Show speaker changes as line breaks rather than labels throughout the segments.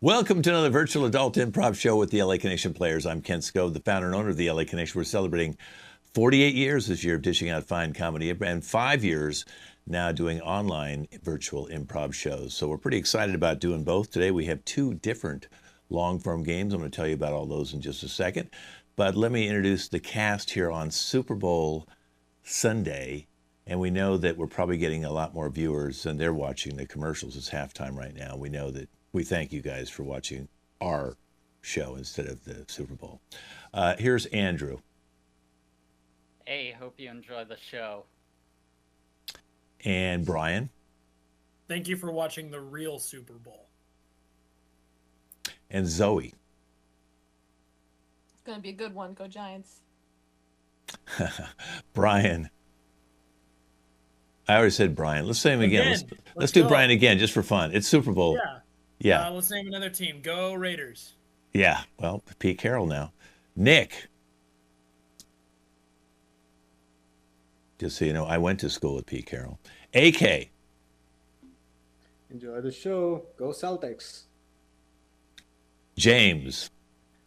Welcome to another virtual adult improv show with the LA Connection players. I'm Ken Scove, the founder and owner of the LA Connection. We're celebrating 48 years this year of dishing out fine comedy and 5 years now doing online virtual improv shows. So we're pretty excited about doing both. Today we have two different long-form games. I'm going to tell you about all those in just a second. But let me introduce the cast here on Super Bowl Sunday. And we know that we're probably getting a lot more viewers than they're watching the commercials. It's halftime right now. We know that. We thank you guys for watching our show instead of the Super Bowl. Here's Andrew.
Hey, hope you enjoy the show.
And Brian.
Thank you for watching the real Super Bowl.
And Zoe.
It's going to be a good one. Go Giants.
Brian. I already said Brian. Let's say him again. Let's do
go.
Brian again just for fun. It's Super Bowl.
Yeah.
Yeah.
Let's name another team. Go Raiders.
Yeah. Well, Pete Carroll now. Nick. Just so you know, I went to school with Pete Carroll. AK.
Enjoy the show. Go Celtics.
James.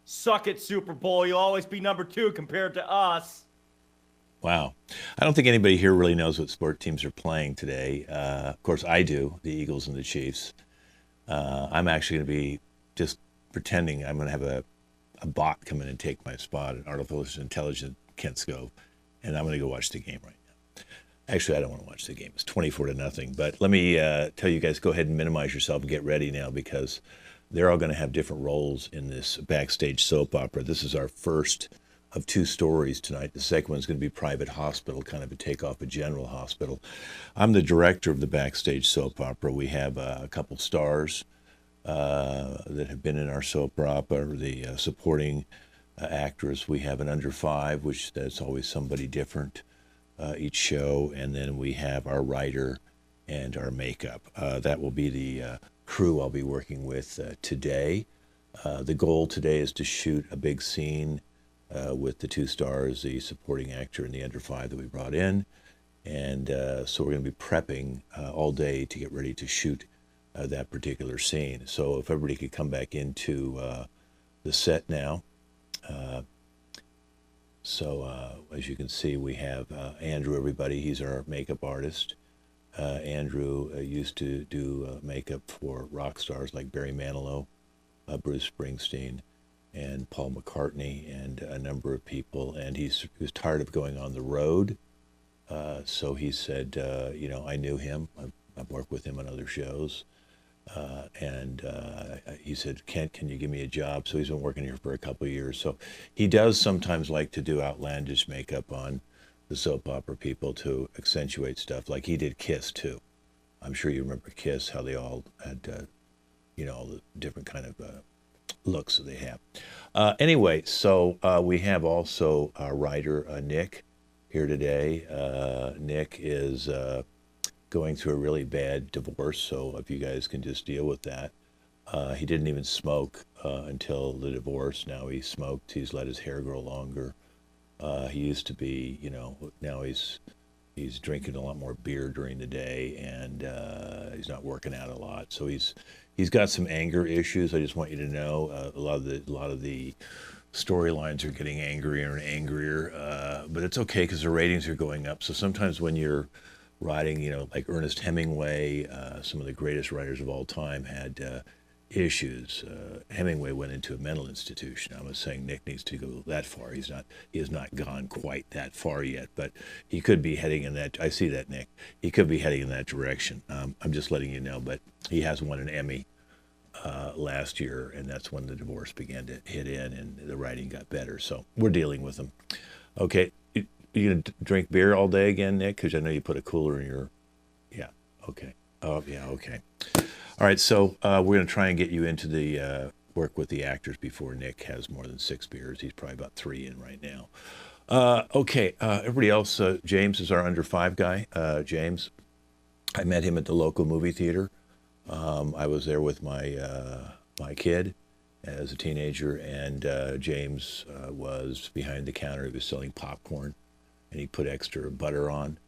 Suck it, Super Bowl. You'll always be number 2 compared to us.
Wow. I don't think anybody here really knows what sport teams are playing today. Of course, I do, the Eagles and the Chiefs. I'm actually going to be just pretending I'm going to have a bot come in and take my spot, an artificial intelligent Kent Scove, and I'm going to go watch the game right now. Actually, I don't want to watch the game. It's 24-0. But let me tell you guys, go ahead and minimize yourself and get ready now because they're all going to have different roles in this backstage soap opera. This is our first of 2 stories tonight. The second one's going to be Private Hospital, kind of a takeoff of General Hospital. I'm the director of the backstage soap opera. We have a couple stars that have been in our soap opera, the supporting actors. We have an under 5, which that's always somebody different each show, and then we have our writer and our makeup. That will be the crew I'll be working with today. The goal today is to shoot a big scene with the 2 stars, the supporting actor and the under 5 that we brought in. And so we're going to be prepping all day to get ready to shoot that particular scene. So if everybody could come back into the set now. As you can see, we have Andrew, everybody. He's our makeup artist. Andrew used to do makeup for rock stars like Barry Manilow, Bruce Springsteen, and Paul McCartney, and a number of people. And he was tired of going on the road. So he said, I knew him. I've worked with him on other shows. He said, Kent, can you give me a job? So he's been working here for a couple of years. So he does sometimes like to do outlandish makeup on the soap opera people to accentuate stuff. Like he did Kiss, too. I'm sure you remember Kiss, how they all had, all the different kind of looks that they have. Anyway, so we have also our writer, Nick, here today. Nick is going through a really bad divorce, so if you guys can just deal with that. He didn't even smoke until the divorce. Now he smoked. He's let his hair grow longer. He used to be, now he's drinking a lot more beer during the day, and he's not working out a lot. So he's got some anger issues. I just want you to know a lot of the storylines are getting angrier and angrier, but it's okay because the ratings are going up. So sometimes when you're writing, like Ernest Hemingway, some of the greatest writers of all time had issues. Hemingway went into a mental institution. I'm not saying Nick needs to go that far. He has not gone quite that far yet, but he could be heading in that. I see that, Nick. He could be heading in that direction. I'm just letting you know, but he has won an Emmy last year, and that's when the divorce began to hit in and the writing got better. So we're dealing with him. Okay. You gonna drink beer all day again, Nick? Because I know you put a cooler in your. Yeah. Okay. Oh, yeah. Okay. All right. So we're gonna try and get you into the work with the actors before Nick has more than 6 beers. He's probably about 3 in right now. Okay. Everybody else. James is our under 5 guy. James. I met him at the local movie theater. I was there with my kid as a teenager, and James was behind the counter. He was selling popcorn, and he put extra butter on.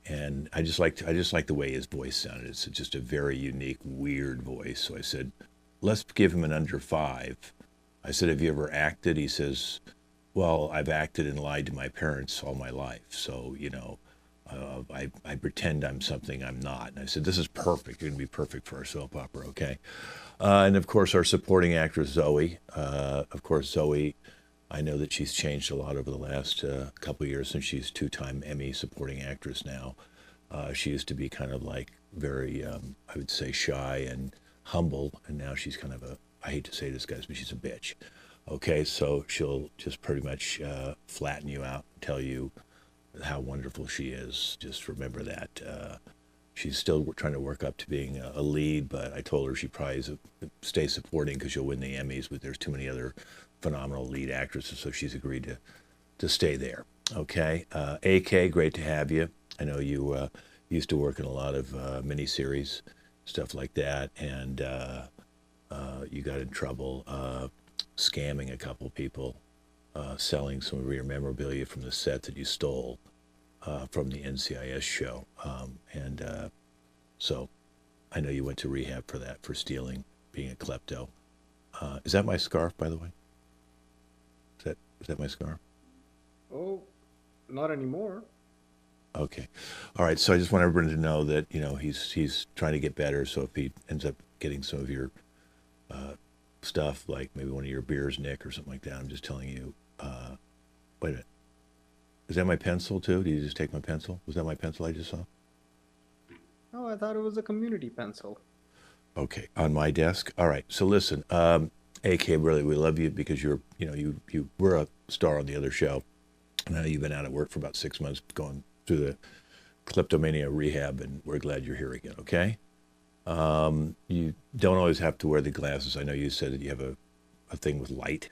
And I just liked the way his voice sounded. It's just a very unique, weird voice. So I said, let's give him an under 5. I said, have you ever acted? He says, well, I've acted and lied to my parents all my life. So, I pretend I'm something I'm not. And I said, this is perfect. You're going to be perfect for our soap opera, okay? And of course, our supporting actress, Zoe. Of course, Zoe, I know that she's changed a lot over the last couple of years since she's 2-time Emmy supporting actress now. She used to be kind of like very, I would say, shy and humble. And now she's kind of I hate to say this, guys, but she's a bitch. Okay, so she'll just pretty much flatten you out, tell you how wonderful she is. Just remember that. She's still trying to work up to being a lead, but I told her she probably stay supporting because she'll win the Emmys, but there's too many other phenomenal lead actresses, so she's agreed to stay there. Okay, AK, great to have you. I know you used to work in a lot of miniseries, stuff like that, and you got in trouble scamming a couple people, selling some of your memorabilia from the set that you stole from the NCIS show. So I know you went to rehab for that, for stealing, being a klepto. Is that my scarf, by the way? Is that my scarf?
Oh, not anymore.
Okay. All right. So I just want everyone to know that, he's trying to get better. So if he ends up getting some of your stuff, like maybe one of your beers, Nick, or something like that, I'm just telling you, wait a minute. Is that my pencil too? Did you just take my pencil? Was that my pencil I just saw?
Oh, I thought it was a community pencil.
Okay. On my desk. All right. So listen, AK, really, we love you because you were a star on the other show. And I know you've been out of work for about 6 months going through the kleptomania rehab, and we're glad you're here again, okay? You don't always have to wear the glasses. I know you said that you have a thing with light.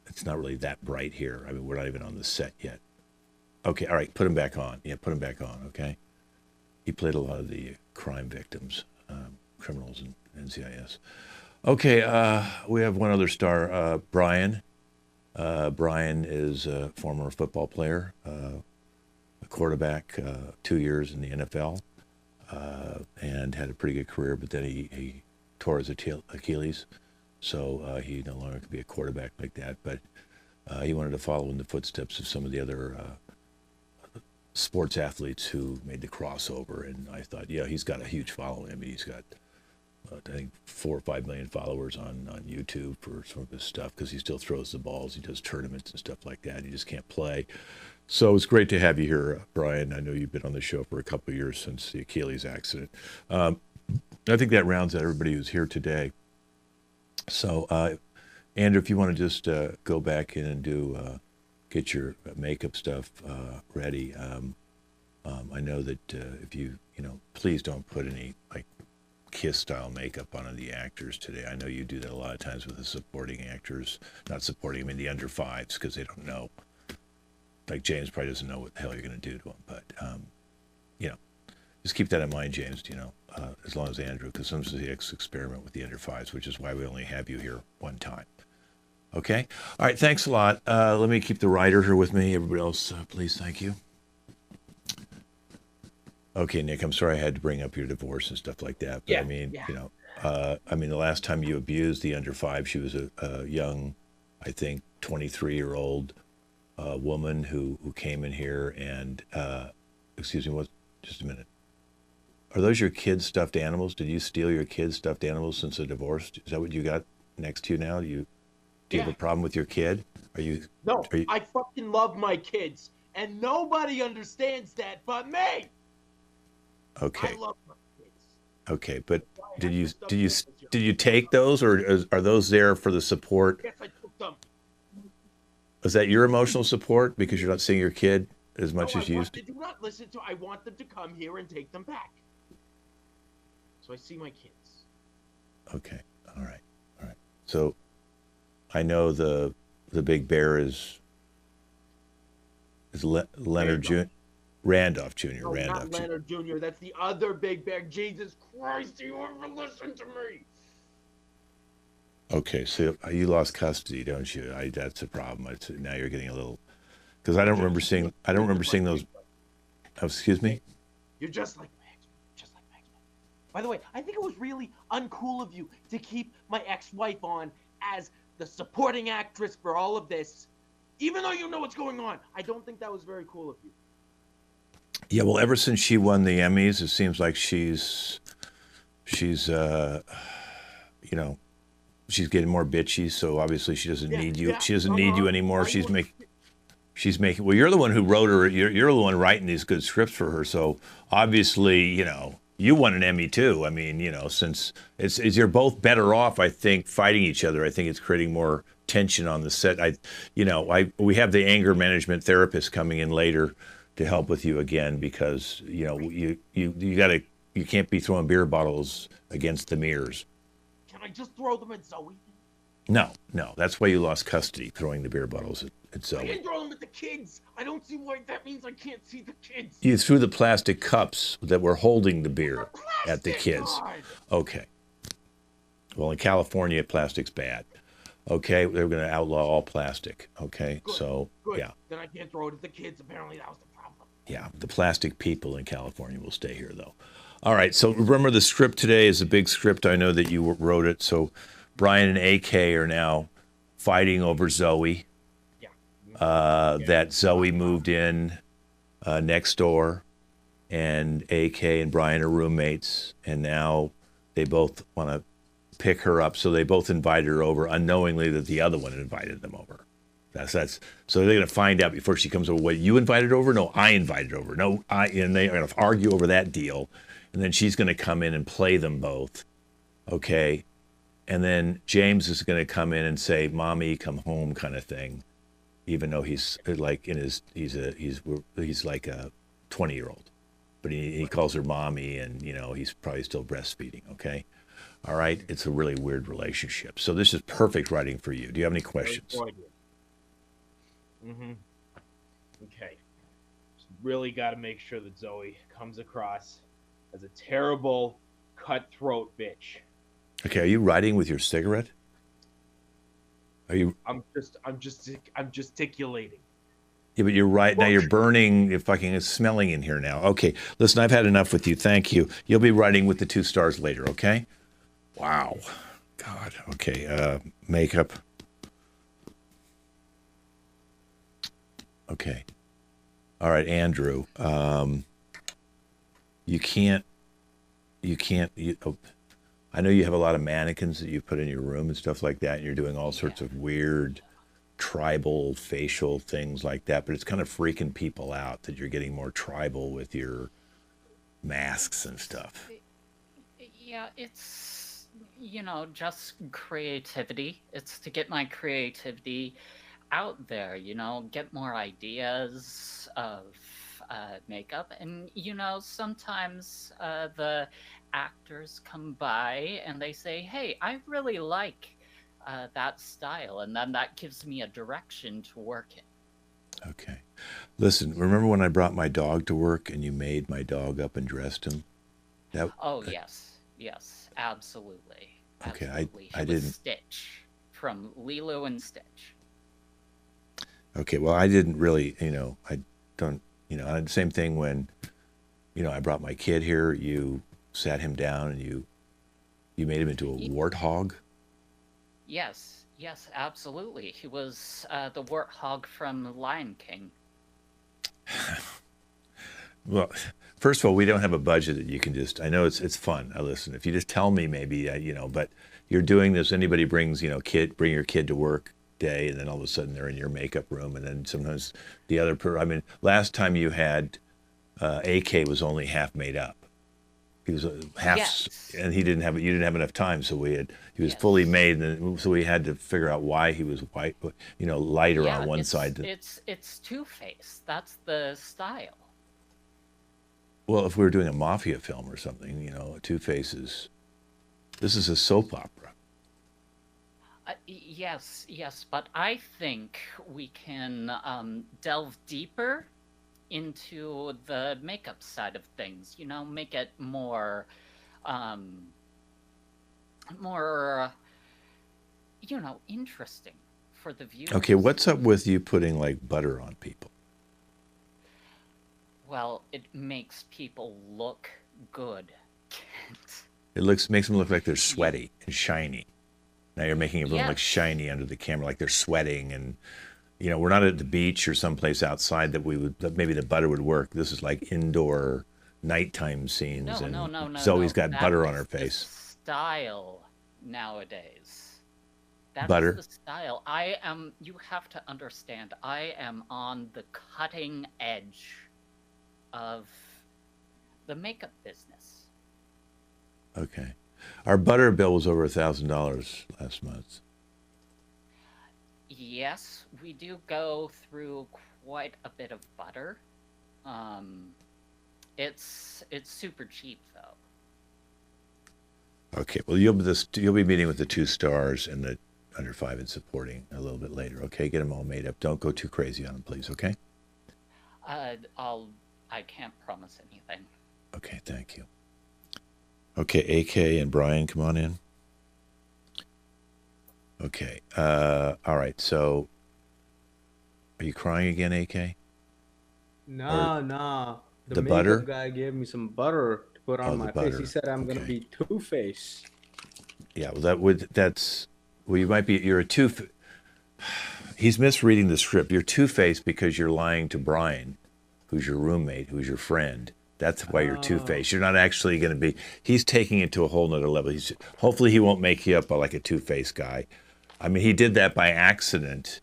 It's not really that bright here. I mean, we're not even on the set yet. Okay, all right, put him back on. Yeah, put him back on, okay? He played a lot of the crime victims, criminals in NCIS. Okay, we have one other star, Brian. Brian is a former football player, a quarterback, 2 years in the NFL, and had a pretty good career, but then he tore his Achilles, so he no longer could be a quarterback like that, but he wanted to follow in the footsteps of some of the other sports athletes who made the crossover, and I thought, yeah, he's got a huge following. I mean, he's got I think 4 or 5 million followers on YouTube for some of his stuff because he still throws the balls. He does tournaments and stuff like that. He just can't play. So it's great to have you here, Brian. I know you've been on the show for a couple of years since the Achilles accident. I think that rounds out everybody who's here today. So, Andrew, if you want to just go back in and get your makeup stuff ready. I know that if you please don't put any like Kiss style makeup on the actors today. I know you do that a lot of times with the supporting actors, not supporting, I mean the under 5s, because they don't know. Like James probably doesn't know what the hell you're going to do to him, but just keep that in mind, James. As long as Andrew, because sometimes they experiment with the under 5s, which is why we only have you here one time. Okay. All right. Thanks a lot. Let me keep the writer here with me. Everybody else, please. Thank you. Okay, Nick, I'm sorry I had to bring up your divorce and stuff like that. But the last time you abused the under 5, she was a young, I think, 23-year-old woman who came in here and, excuse me, just a minute. Are those your kids' stuffed animals? Did you steal your kids' stuffed animals since the divorce? Is that what you got next to you now? Do you have a problem with your kid?
No, I fucking love my kids, and nobody understands that but me.
Okay.
I love my kids.
Okay, but did you take those, or are those there for the support?
Yes, I took them.
Is that your emotional support because you're not seeing your kid as much as you used to?
Do not listen to. I want them to come here and take them back. So I see my kids.
Okay. All right. So I know the big bear is Leonard Jr. Randolph Jr.
No,
Randolph
not Leonard Jr. That's the other big bear. Jesus Christ, do you ever listen to me?
Okay, so you lost custody, don't you? That's a problem. Now you're getting a little, because I don't remember seeing those. Oh, excuse me.
You're just like Max. Just like Max. By the way, I think it was really uncool of you to keep my ex-wife on as the supporting actress for all of this, even though you know what's going on. I don't think that was very cool of you.
Yeah, well, ever since she won the Emmys, it seems like she's you know, she's getting more bitchy. So obviously she doesn't need you. She doesn't need you anymore. She's making. Well, you're the one who wrote her. You're the one writing these good scripts for her. So obviously, you won an Emmy too. I mean, since it's you're both better off, I think, fighting each other. I think it's creating more tension on the set. We have the anger management therapist coming in later to help with you again, because you can't be throwing beer bottles against the mirrors.
Can I just throw them at Zoe?
No, that's why you lost custody, throwing the beer bottles at
I
Zoe.
didn't throw them at the kids. I don't see why that means I can't see the kids.
You threw the plastic cups that were holding the beer at the kids.
God.
Okay. Well, in California, plastic's bad. Okay, they're going to outlaw all plastic. Okay,
Good,
so
good.
yeah.
Then I can't throw it at the kids. Apparently that was the problem.
Yeah, the plastic people in California will stay here, though. All right, so remember the script today is a big script. I know that you wrote it. So Brian and AK are now fighting over Zoe.
Yeah.
That Zoe moved in next door, and AK and Brian are roommates, and now they both want to pick her up. So they both invited her over, unknowingly that the other one invited them over. That's so they're gonna find out before she comes over. What, you invited her over? No, I invited her over. No, and they are gonna argue over that deal, and then she's gonna come in and play them both. Okay, and then James is gonna come in and say, "Mommy, come home," kind of thing, even though he's like he's like a 20-year-old, but he calls her mommy, and he's probably still breastfeeding. Okay, all right, it's a really weird relationship. So this is perfect writing for you. Do you have any questions?
Mm-hmm. Okay. Just really got to make sure that Zoe comes across as a terrible, cutthroat bitch.
Okay, are you writing with your cigarette? Are you?
I'm gesticulating.
Yeah, but you're right. Now you're burning, you're fucking smelling in here now. Okay, listen, I've had enough with you. Thank you. You'll be writing with the 2 stars later, okay? Wow. God. Okay, makeup. Okay. All right, Andrew. You can't, I know you have a lot of mannequins that you put in your room and stuff like that, and you're doing all sorts of weird tribal facial things like that, but it's kind of freaking people out that you're getting more tribal with your masks and stuff.
Yeah, it's, just creativity. It's to get my creativity out there, get more ideas of makeup. And, sometimes the actors come by and they say, "Hey, I really like that style." And then that gives me a direction to work in.
Okay. Listen, remember when I brought my dog to work and you made my dog up and dressed him?
Yes, absolutely.
Okay,
Absolutely.
I
He was
didn't.
Stitch from Lilo and Stitch.
Okay, well, I didn't really, I don't, I had the same thing when, I brought my kid here, you sat him down and you made him into a warthog.
Yes, absolutely. He was the warthog from Lion King.
Well, first of all, we don't have a budget that you can just, I know it's fun. I listen, if you just tell me maybe, but you're doing this, anybody brings, bring your kid to work day, and then all of a sudden they're in your makeup room, and then sometimes the other last time you had AK was only half made up. He was half,
Yes.
and you didn't have enough time, so he was
Yes.
fully made, and then, so we had to figure out why he was white, lighter on one side.
It's Two-Face. That's the style.
Well, if we were doing a mafia film or something, Two-Face this is a soap opera.
Yes, but I think we can delve deeper into the makeup side of things. Make it more, interesting for the viewers.
Okay, what's up with you putting like butter on people?
Well, it makes people look good.
It makes them look like they're sweaty and shiny. Now you're making everyone look
Yes.
shiny under the camera, like they're sweating, and we're not at the beach or someplace outside that maybe the butter would work. This is like indoor nighttime scenes,
No,
and
no.
Zoe's got
That
butter on
is
her
the
face.
style nowadays. That is
Butter?
the style. You have to understand, I am on the cutting edge of the makeup business.
Okay, our butter bill was over $1,000 last month.
Yes, we do go through quite a bit of butter. It's super cheap though.
Okay, well you'll be meeting with the 2 stars and the under 5 and supporting a little bit later. Okay, get them all made up. Don't go too crazy on them, please. Okay.
I can't promise anything.
Okay, thank you. Okay, AK and Brian, come on in. Okay, all right, so are you crying again, AK?
Nah.
the
makeup
butter?
guy gave me some butter to put on
the
my face.
butter.
He said I'm gonna
Okay.
be Two-Face.
Yeah, well, you might be, you're a he's misreading the script. You're two-faced because you're lying to Brian, who's your roommate, who's your friend. That's why you're two-faced. You're not actually going to be, he's taking it to a whole nother level. Hopefully he won't make you up like a two-faced guy. I mean, he did that by accident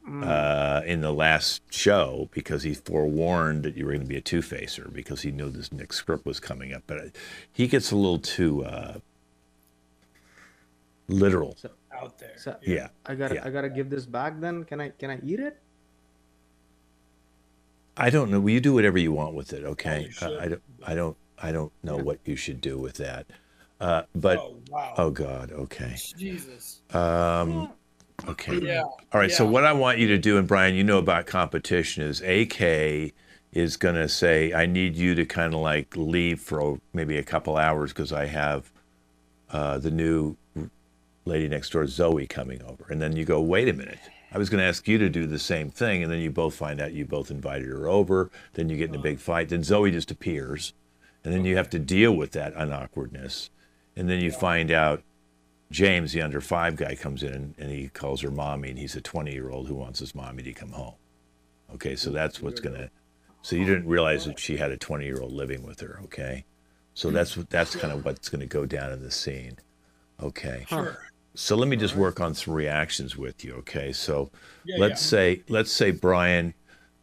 in the last show because he forewarned that you were going to be a two-facer because he knew this next script was coming up. But he gets a little too literal.
Out there.
So
Yeah.
I gotta give this back then. Can I eat it?
I don't know. Well, you do whatever you want with it, okay?
you should.
I don't know what you should do with that. But
Oh wow.
oh God, okay.
Jesus.
Okay.
Yeah.
All right. So
yeah.
what I want you to do, and Brian, you know about competition, is AK is going to say, I need you to kind of like leave for maybe a couple hours because I have the new lady next door, Zoe, coming over. And then you go, wait a minute. I was going to ask you to do the same thing. And then you both find out you both invited her over. Then you get in a big fight. Then Zoe just appears. And then you have to deal with that unawkwardness. And then you find out James, the under 5 guy, comes in and he calls her mommy, and he's a 20-year-old who wants his mommy to come home. Okay, so that's what's going to, so you didn't realize that she had a 20-year-old living with her, okay? So that's kind of what's going to go down in the scene. Okay.
Sure.
So let me just work on some reactions with you, okay? So
Yeah,
let's say Brian,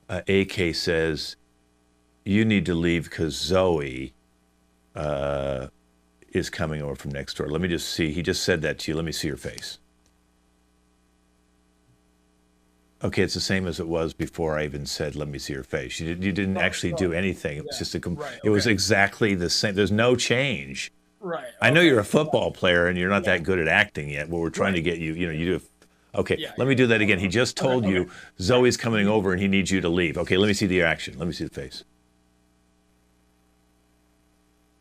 AK says, you need to leave because Zoe is coming over from next door. Let me just see. He just said that to you. Let me see your face. Okay, it's the same as it was before I even said, let me see your face. You didn't actually do anything. It was just
Right,
it was
okay.
exactly the same. There's no change.
Right.
I know
okay.
you're a football player and you're not that good at acting yet. Well, we're trying to get you, you do. Okay,
Yeah,
let me do that again. He just told you Zoe's coming over and he needs you to leave. Okay, let me see the action. Let me see the face.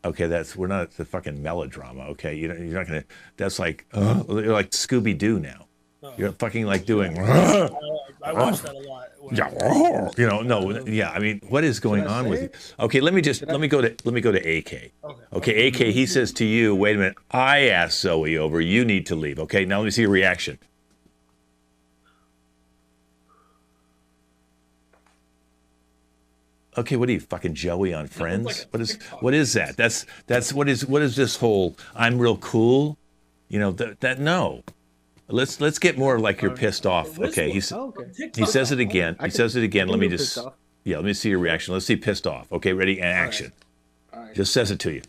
Okay, we're not at the fucking melodrama. Okay, you're not gonna. That's like you're like Scooby Doo now.
Oh.
You're fucking like doing.
I watched that a lot. when I was-
No, yeah. I mean, what is going
Should I
on
say
with you?
it?
Okay, let me go to AK.
Okay.
Okay, AK. He says to you, "Wait a minute. I asked Zoe over. You need to leave." Okay, now let me see your reaction. Okay, what are you, fucking Joey on Friends?
like a TikTok.
What is that? That's what is this whole I'm real cool? That no. Let's get more like you're pissed off.
This
Okay,
one.
Okay.
he
TikTok.
says it again.
I
He
can-
says it again.
I
Let
can
me
do
just
pissed off.
yeah, let me see your reaction. Let's see pissed off. Okay, ready and action.
All right.
Just says it to you.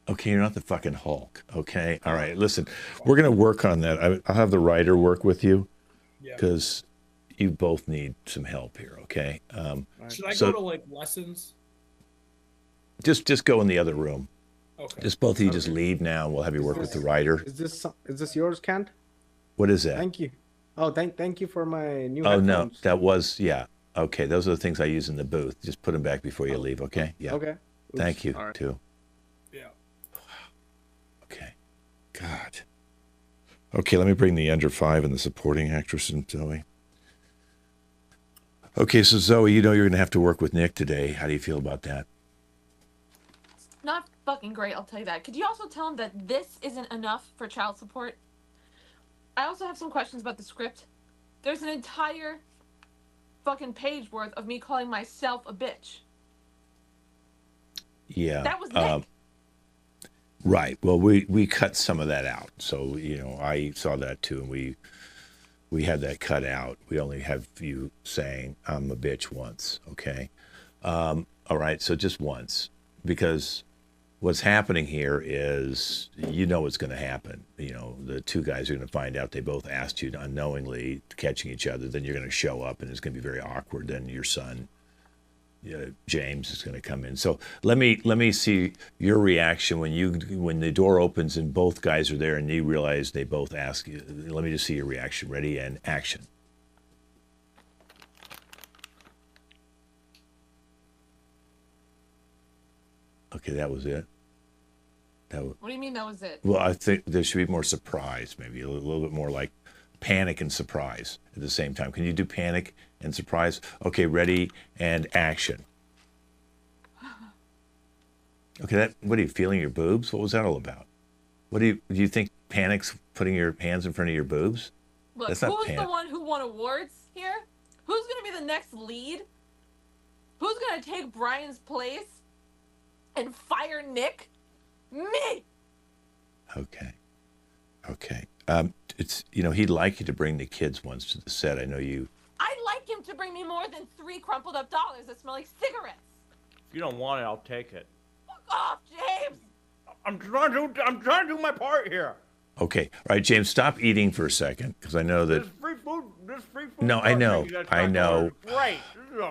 Okay, you're not the fucking Hulk. Okay, all right. Listen, we're gonna work on that. I'll have the writer work with you
Yeah.
because you both need some help here. Okay,
Should I
so-
go to like lessons?
just go in the other room.
Okay.
Just both of you just leave now. And we'll have you work with the writer.
Is this yours, Kent?
What is that?
Thank you. Oh, thank you for my new
Oh no,
headphones.
that was yeah. Okay, those are the things I use in the booth. Just put them back before you leave. Okay. Yeah.
Okay.
Thank
Oops.
you
All right.
too.
Yeah.
Okay. God. Okay, let me bring the under 5 and the supporting actress in, Zoe. Okay, so Zoe, you know you're going to have to work with Nick today. How do you feel about that?
Not fucking great, I'll tell you that. Could you also tell him that this isn't enough for child support? I also have some questions about the script. There's an entire fucking page worth of me calling myself a bitch.
Yeah.
That was Nick.
Right. Well, we cut some of that out. So, you know, I saw that too, and we had that cut out. We only have you saying I'm a bitch once, okay? All right, so just once. Because what's happening here is, you know what's going to happen. You know, the two guys are going to find out they both asked you unknowingly, catching each other. Then you're going to show up, and it's going to be very awkward. Then your son, James, is going to come in. So let me see your reaction when the door opens and both guys are there and you realize they both ask you. Let me just see your reaction. Ready and action. Okay, that was it.
What do you mean that was it?
Well, I think there should be more surprise, maybe a little bit more like panic and surprise at the same time. Can you do panic and surprise? Okay, ready and action. Okay, what are you feeling your boobs? What was that all about? Do you think panic's putting your hands in front of your boobs?
Look,
That's not
who's
panic.
the one who won awards here? Who's gonna be the next lead? Who's gonna take Brian's place and fire Nick? Me!
Okay. It's, you know, he'd like you to bring the kids once to the set. I know you.
I'd like him to bring me more than 3 crumpled up dollars that smell like cigarettes.
If you don't want it, I'll take it.
Fuck off, James!
I'm trying to do my part here.
Okay. All right, James, stop eating for a second, because I know that.
There's free food.
No, I know. I know.
Great.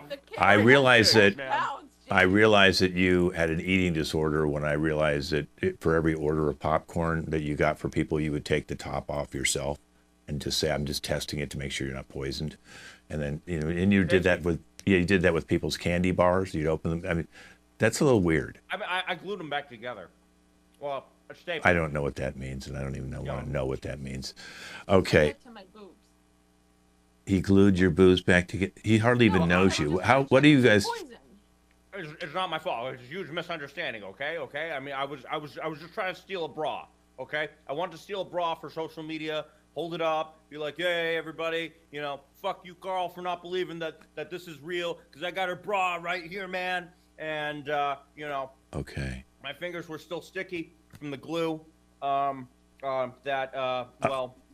The kid
I
weighs
realize
100
that-
pounds,
I
James.
realized that you had an eating disorder when I realized that for every order of popcorn that you got for people, you would take the top off yourself and just say, "I'm just testing it to make sure you're not poisoned." And then, you know, and you did that with people's candy bars. You'd open them. I mean, that's a little weird.
I glued them back together. Well, a staple.
I don't know what that means, and I don't even want to know what that means.
I
Okay,
did to my boobs.
he glued your boobs back together. He hardly even
No,
knows
I
you.
was
How?
just
What do you
trying
guys?
to poison.
It's not my fault. It's a huge misunderstanding. Okay. I mean, I was just trying to steal a bra. Okay. I wanted to steal a bra for social media. Hold it up. Be like, hey, everybody. You know, fuck you, Carl, for not believing that this is real. Because I got her bra right here, man. And you know,
Okay.
my fingers were still sticky from the glue. Well,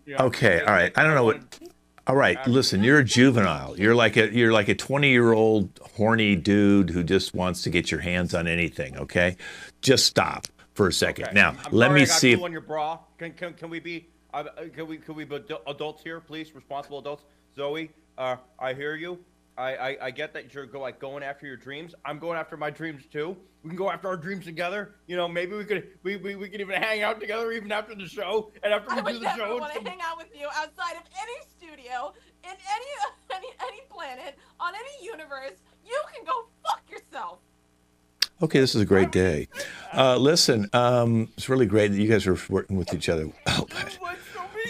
you know.
Okay. All right. I don't know what. All right, listen, you're a juvenile. You're like a 20-year-old horny dude who just wants to get your hands on anything, okay? Just stop for a second.
Okay.
Now,
I'm
let
sorry
me
I got
see
glue on your bra. Can we be adults here, please? Responsible adults. Zoe, I hear you. I get that you're going after your dreams. I'm going after my dreams too. We can go after our dreams together. You know, maybe we could even hang out together even after the show. And after
I
we do
would
the
never
show,
want to hang out with you outside of any studio, in any planet, on any universe. You can go fuck yourself.
Okay, this is a great day. Listen, it's really great that you guys are working with each other. Oh,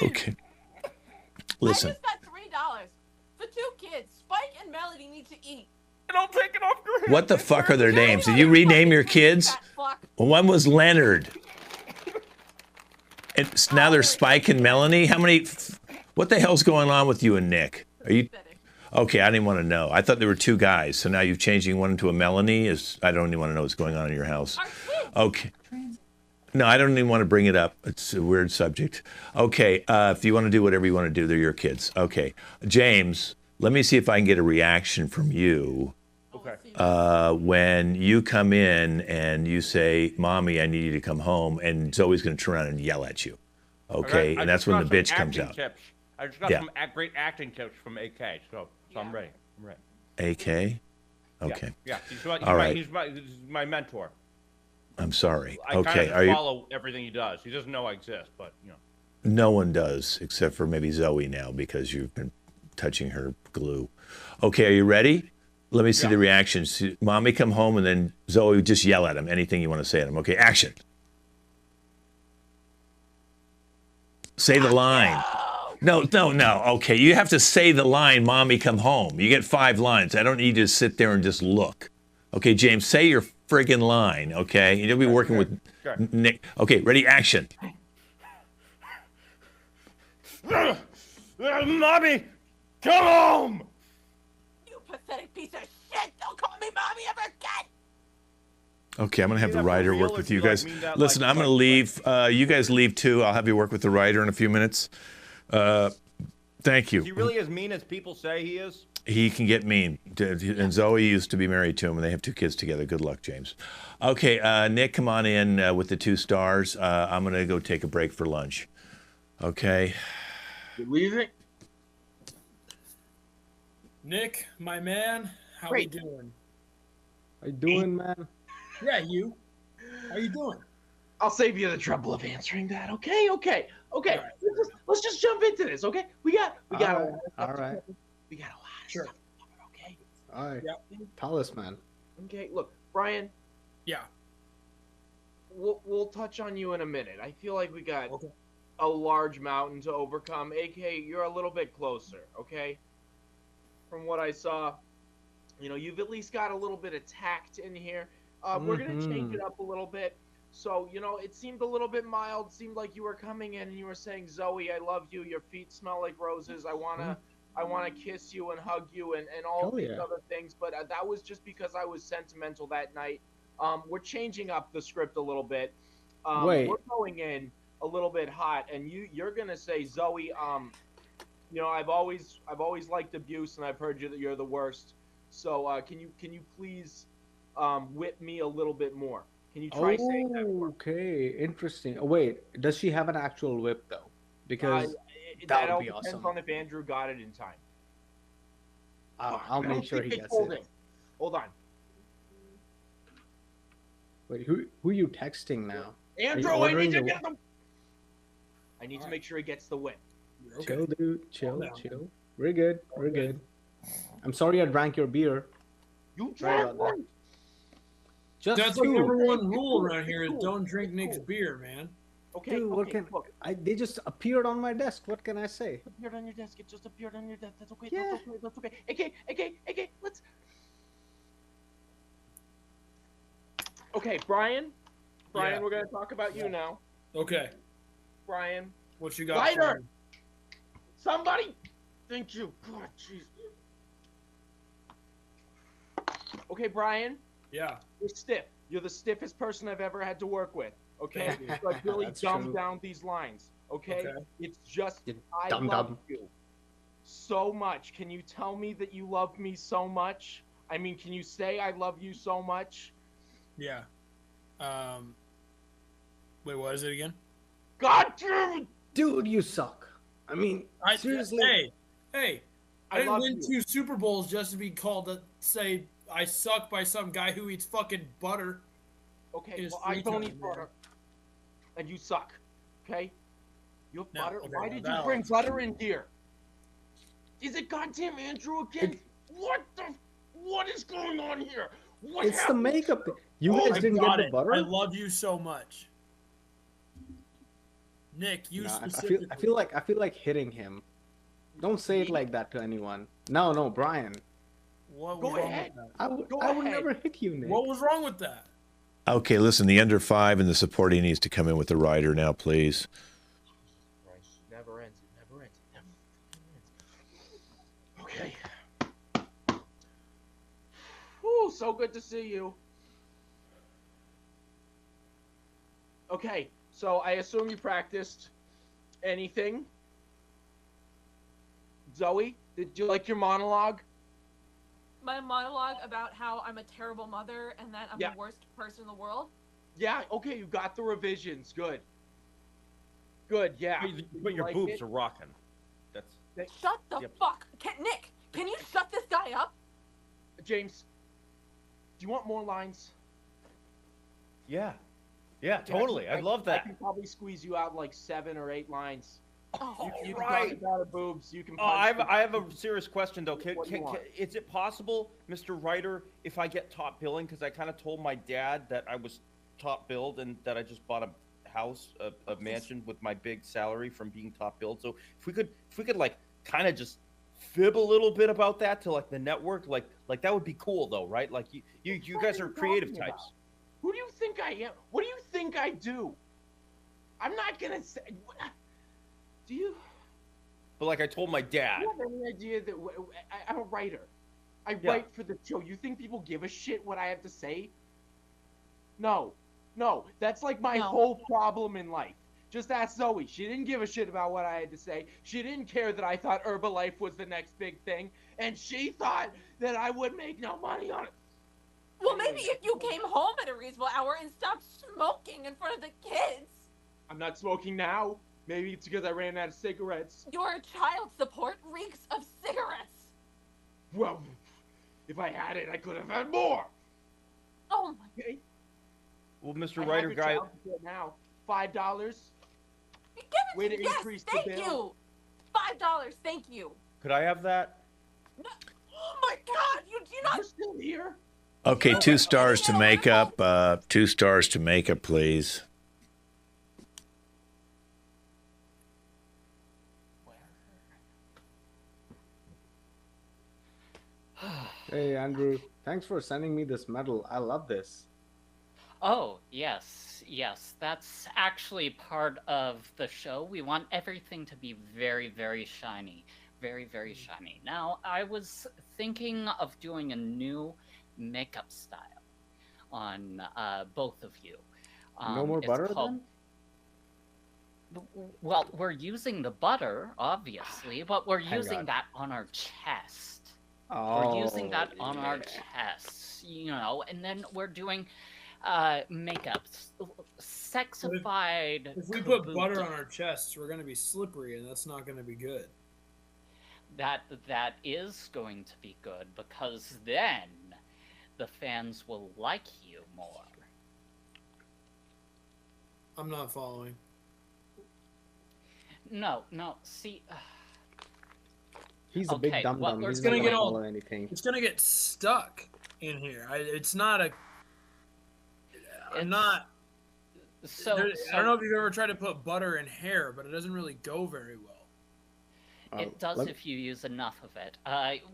okay. Listen,
I just got $3 for 2 kids. Spike and Melody need to eat.
and I'll take it off your hands.
what the fuck are their names? Did you rename your kids?
Fat fuck.
One was Leonard. And now there's Spike and Melanie. What the hell's going on with you and Nick? Are you okay? I didn't want to know. I thought there were 2 guys. So now you're changing one into a Melanie. I don't even want to know what's going on in your house.
Our kids.
Okay. No, I don't even want to bring it up. It's a weird subject. Okay, if you want to do whatever you want to do, they're your kids. Okay, James, let me see if I can get a reaction from you when you come in and you say, "Mommy, I need you to come home," and Zoe's going to turn around and yell at you. Okay, and that's when the bitch comes out.
Tips. I just got
Yeah.
some great acting tips from AK, so I'm ready. I'm ready.
AK? Okay,
Yeah. He's
All right.
He's my mentor.
I'm sorry.
I kind
Okay,
of
are you?
follow everything he does. He doesn't know I exist, but you know.
No one does, except for maybe Zoe now, because you've been touching her glue. Okay, are you ready? Let me see the reactions. Mommy, come home, and then Zoe, just yell at him. Anything you want to say at him. Okay, action. Say the line. No. Okay, you have to say the line, Mommy, come home. You get 5 lines. I don't need you to sit there and just look. Okay, James, say your friggin' line, okay? You'll be working with Nick. Okay, ready, action.
Mommy, come home!
You pathetic piece of shit! Don't call me mommy ever again!
Okay, I'm going to have the
that for
writer
real,
work
or
with
do
you
you, like,
guys.
mean that,
Listen,
like,
I'm going to leave. You guys leave too. I'll have you work with the writer in a few minutes. Thank you.
Is he really as mean as people say he is?
He can get mean. And Zoe used to be married to him, and they have 2 kids together. Good luck, James. Okay, Nick, come on in with the 2 stars. I'm going to go take a break for lunch. Okay.
You leaving?
Nick, my man, how
Great.
we doing?
How you doing, man?
Yeah, you. How you doing?
I'll save you the trouble of answering that. Okay.
Right.
Let's just jump into this. Okay. We got a lot of stuff
all
to
right.
cover. We got a lot of
Sure.
stuff to cover. Okay.
All right.
Yeah.
Tell us, man.
Okay. Look, Brian.
Yeah.
We'll touch on you in a minute. I feel like we got
Okay.
a large mountain to overcome. AK, you're a little bit closer. Okay. From what I saw, you've at least got a little bit of tact in here. We're gonna change it up a little bit. So, it seemed a little bit mild. Seemed like you were coming in and you were saying, Zoe, I love you. Your feet smell like roses. I wanna kiss you and hug you and all
Hell
these
yeah.
other things. But that was just because I was sentimental that night. We're changing up the script a little bit.
Wait.
We're going in a little bit hot, and you're gonna say, Zoe, I've always liked abuse, and I've heard you that you're the worst. So can you please whip me a little bit more? Can you try saying that?
Okay, interesting. Oh, wait, does she have an actual whip though? Because
That all
would be
depends
awesome.
on if Andrew got it in time.
I'll
I don't
make sure
think
he
they
gets
told
it.
him. Hold on,
Wait, who you texting now?
Andrew. I
ordering
need to
the
get them. I need to make sure he gets the whip.
You're okay.
Chill, dude. Chill,
down.
chill. We're good. We're good. I'm sorry I drank your beer.
You
Sorry
drank
about that.
one.
Just
That's like
2.
number one
It's
rule
cool.
around here is
It's
don't
cool.
drink
It's
Nick's
cool.
beer, man.
Okay.
Dude, what
okay,
can
look.
they just appeared on my desk. What can I say?
It appeared on your desk. It just appeared on your desk. That's okay.
Yeah.
That's okay. AK, let's. Okay, Brian.
Yeah.
We're gonna talk about you now.
Okay.
Brian,
What you got?
Lighter!
for me?
somebody. Thank you. God, jeez. Okay, Brian,
Yeah.
you're stiff. You're the stiffest person I've ever had to work with. Okay,
Thank you.
so I really
That's
dumbed
true.
down these lines. Okay,
Okay.
it's just
You
I
dumb
love
dumb.
you so much. Can you tell me that you love me so much? I mean, can you say I love you so much?
Yeah. Wait, what is it again?
God damn it!
Dude, you suck. I mean, seriously.
Hey, I
I
didn't
love
win
you.
2 Super Bowls just to be called to say I suck by some guy who eats fucking butter.
Okay,
His
well, I
free
don't
time,
eat
man.
butter. And you suck. Okay? You have
No,
butter?
okay,
Why
well,
did you
that
bring
was-
butter in here? Is it goddamn Andrew again? What is going on here? What
It's the
happened?
makeup. You
Oh,
guys
I
didn't
got
get the
it.
butter?
I love you so much. Nick, you
Nah,
specifically.
I feel like hitting him. Don't say it like that to anyone. No, Brian.
What
Go
was wrong
ahead.
with that?
I would
Go
I would
ahead.
never hit you, Nick.
What was wrong with that?
Okay, listen, the under 5 and the supporting needs to come in with the writer now, please.
Right. Never ends. It never ends. It never ends. Okay. Whew, so good to see you. Okay, so I assume you practiced anything? Zoe, did you like your monologue?
My monologue about how I'm a terrible mother and that I'm
Yeah.
the worst person in the world.
Yeah, okay, you got the revisions. Good. Good, yeah.
But,
Did
but
you
your
like
boobs
it?
are rocking. That's
Shut the
Yep.
fuck. Nick, can you shut this guy up?
James, do you want more lines?
yeah,
Yeah,
totally. I love
I
that.
can probably squeeze you out like 7 or 8 lines.
Oh,
You can
right.
talk about her boobs. You can.
Oh, I
punch
have a serious question though.
What do you want?
Is it possible, Mr. Writer, if I get top billing? Because I kind of told my dad that I was top billed and that I just bought a house, a mansion with my big salary from being top billed. So if we could like kind of just fib a little bit about that to like the network, like that would be cool though, right? Like you
What
guys
are
are
you
creative
talking
types.
about? Who do you think I am? What do you think I do? I'm not gonna say. Do you?
But like I told my dad,
You have any idea that I'm a writer? I
Yeah.
write for the show. You think people give a shit what I have to say? No, no. That's like my
No.
whole problem in life. Just ask Zoe. She didn't give a shit about what I had to say. She didn't care that I thought Herbalife was the next big thing, and she thought that I would make no money on it.
Well, maybe if you came home at a reasonable hour and stopped smoking in front of the kids.
I'm not smoking now. Maybe it's because I ran out of cigarettes.
Your child support reeks of cigarettes.
Well, if I had it, I could have had more.
Oh my!
Okay.
well,
I
Mr.
have
Writer
your
guy,
child support now. $5.
Give
Way
it
to
to yes,
increase the
thank
bill.
you. $5, thank you.
could I have that?
No. Oh my God! You do not.
You're still here.
Okay,
No,
2
but-
stars to makeup. 2 stars to makeup, please.
Hey, Andrew. Thanks for sending me this medal. I love this.
Oh, yes, yes. That's actually part of the show. We want everything to be very, very shiny. Very, very shiny. Now, I was thinking of doing a new makeup style on both of you.
No more
it's
butter
called- Well, we're using the butter, obviously, but we're
Hang
using
on.
that on our chest.
Oh,
We're using that on our
yeah.
chests, you know, and then we're doing makeup, sexified.
If we put butter
kabuki.
on our chests, we're gonna be slippery, and that's not gonna be good.
That is going to be good because then the fans will like you more.
I'm not following.
No, see,
He's a big
Okay,
dum
what
dum.
we're
He's
gonna
not
get
gonna
all-
follow anything.
It's gonna get stuck in here. It's not a. I'm
It's-
not.
so,
I don't know if you've ever tried to put butter in hair, but it doesn't really go very well.
it does
let-
if you use enough of it.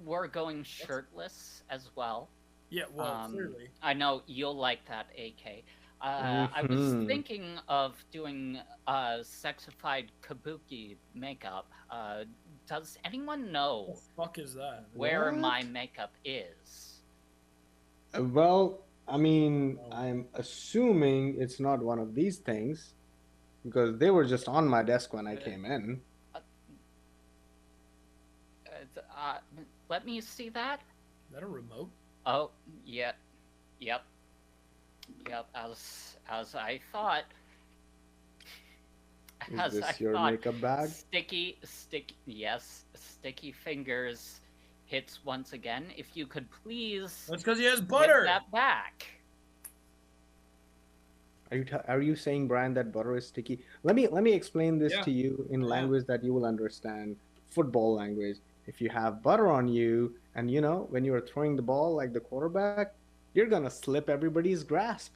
We're going shirtless as well.
Yeah, well, clearly.
I know you'll like that, AK. I was
Mhm.
thinking of doing sexified kabuki makeup. Does anyone
What
know
the fuck is that?
where
What?
my makeup is?
Well, I mean,
Oh.
I'm assuming it's not one of these things because they were just on my desk when I came in.
Let me see that.
Is that a remote?
Oh, yeah, yep, as I thought.
Is
As
this
I
your
thought.
makeup bag?
Yes, sticky fingers hits once again. If you could please
That's because he has
give
butter.
that back.
Are you saying, Brian, that butter is sticky? Let me explain this
Yeah.
to you in
Yeah.
language that you will understand, football language. If you have butter on you, and you know when you are throwing the ball like the quarterback, you're gonna slip everybody's grasp.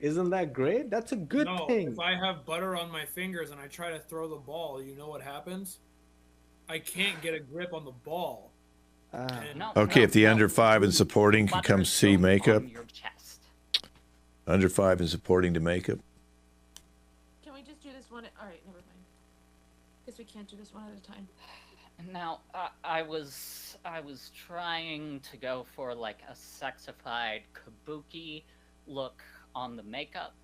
Isn't that great? That's a good
No,
thing.
if I have butter on my fingers and I try to throw the ball, you know what happens? I can't get a grip on the ball.
Ah.
And
No.
Okay,
no,
if the
no.
under 5 and supporting can come
Butter's
see
going
makeup.
on your chest.
Under 5 and supporting to makeup.
Can we just do this one? All right, never mind. Guess we can't do this one at a time.
Now, I was trying to go for like a sexified kabuki look on the makeup,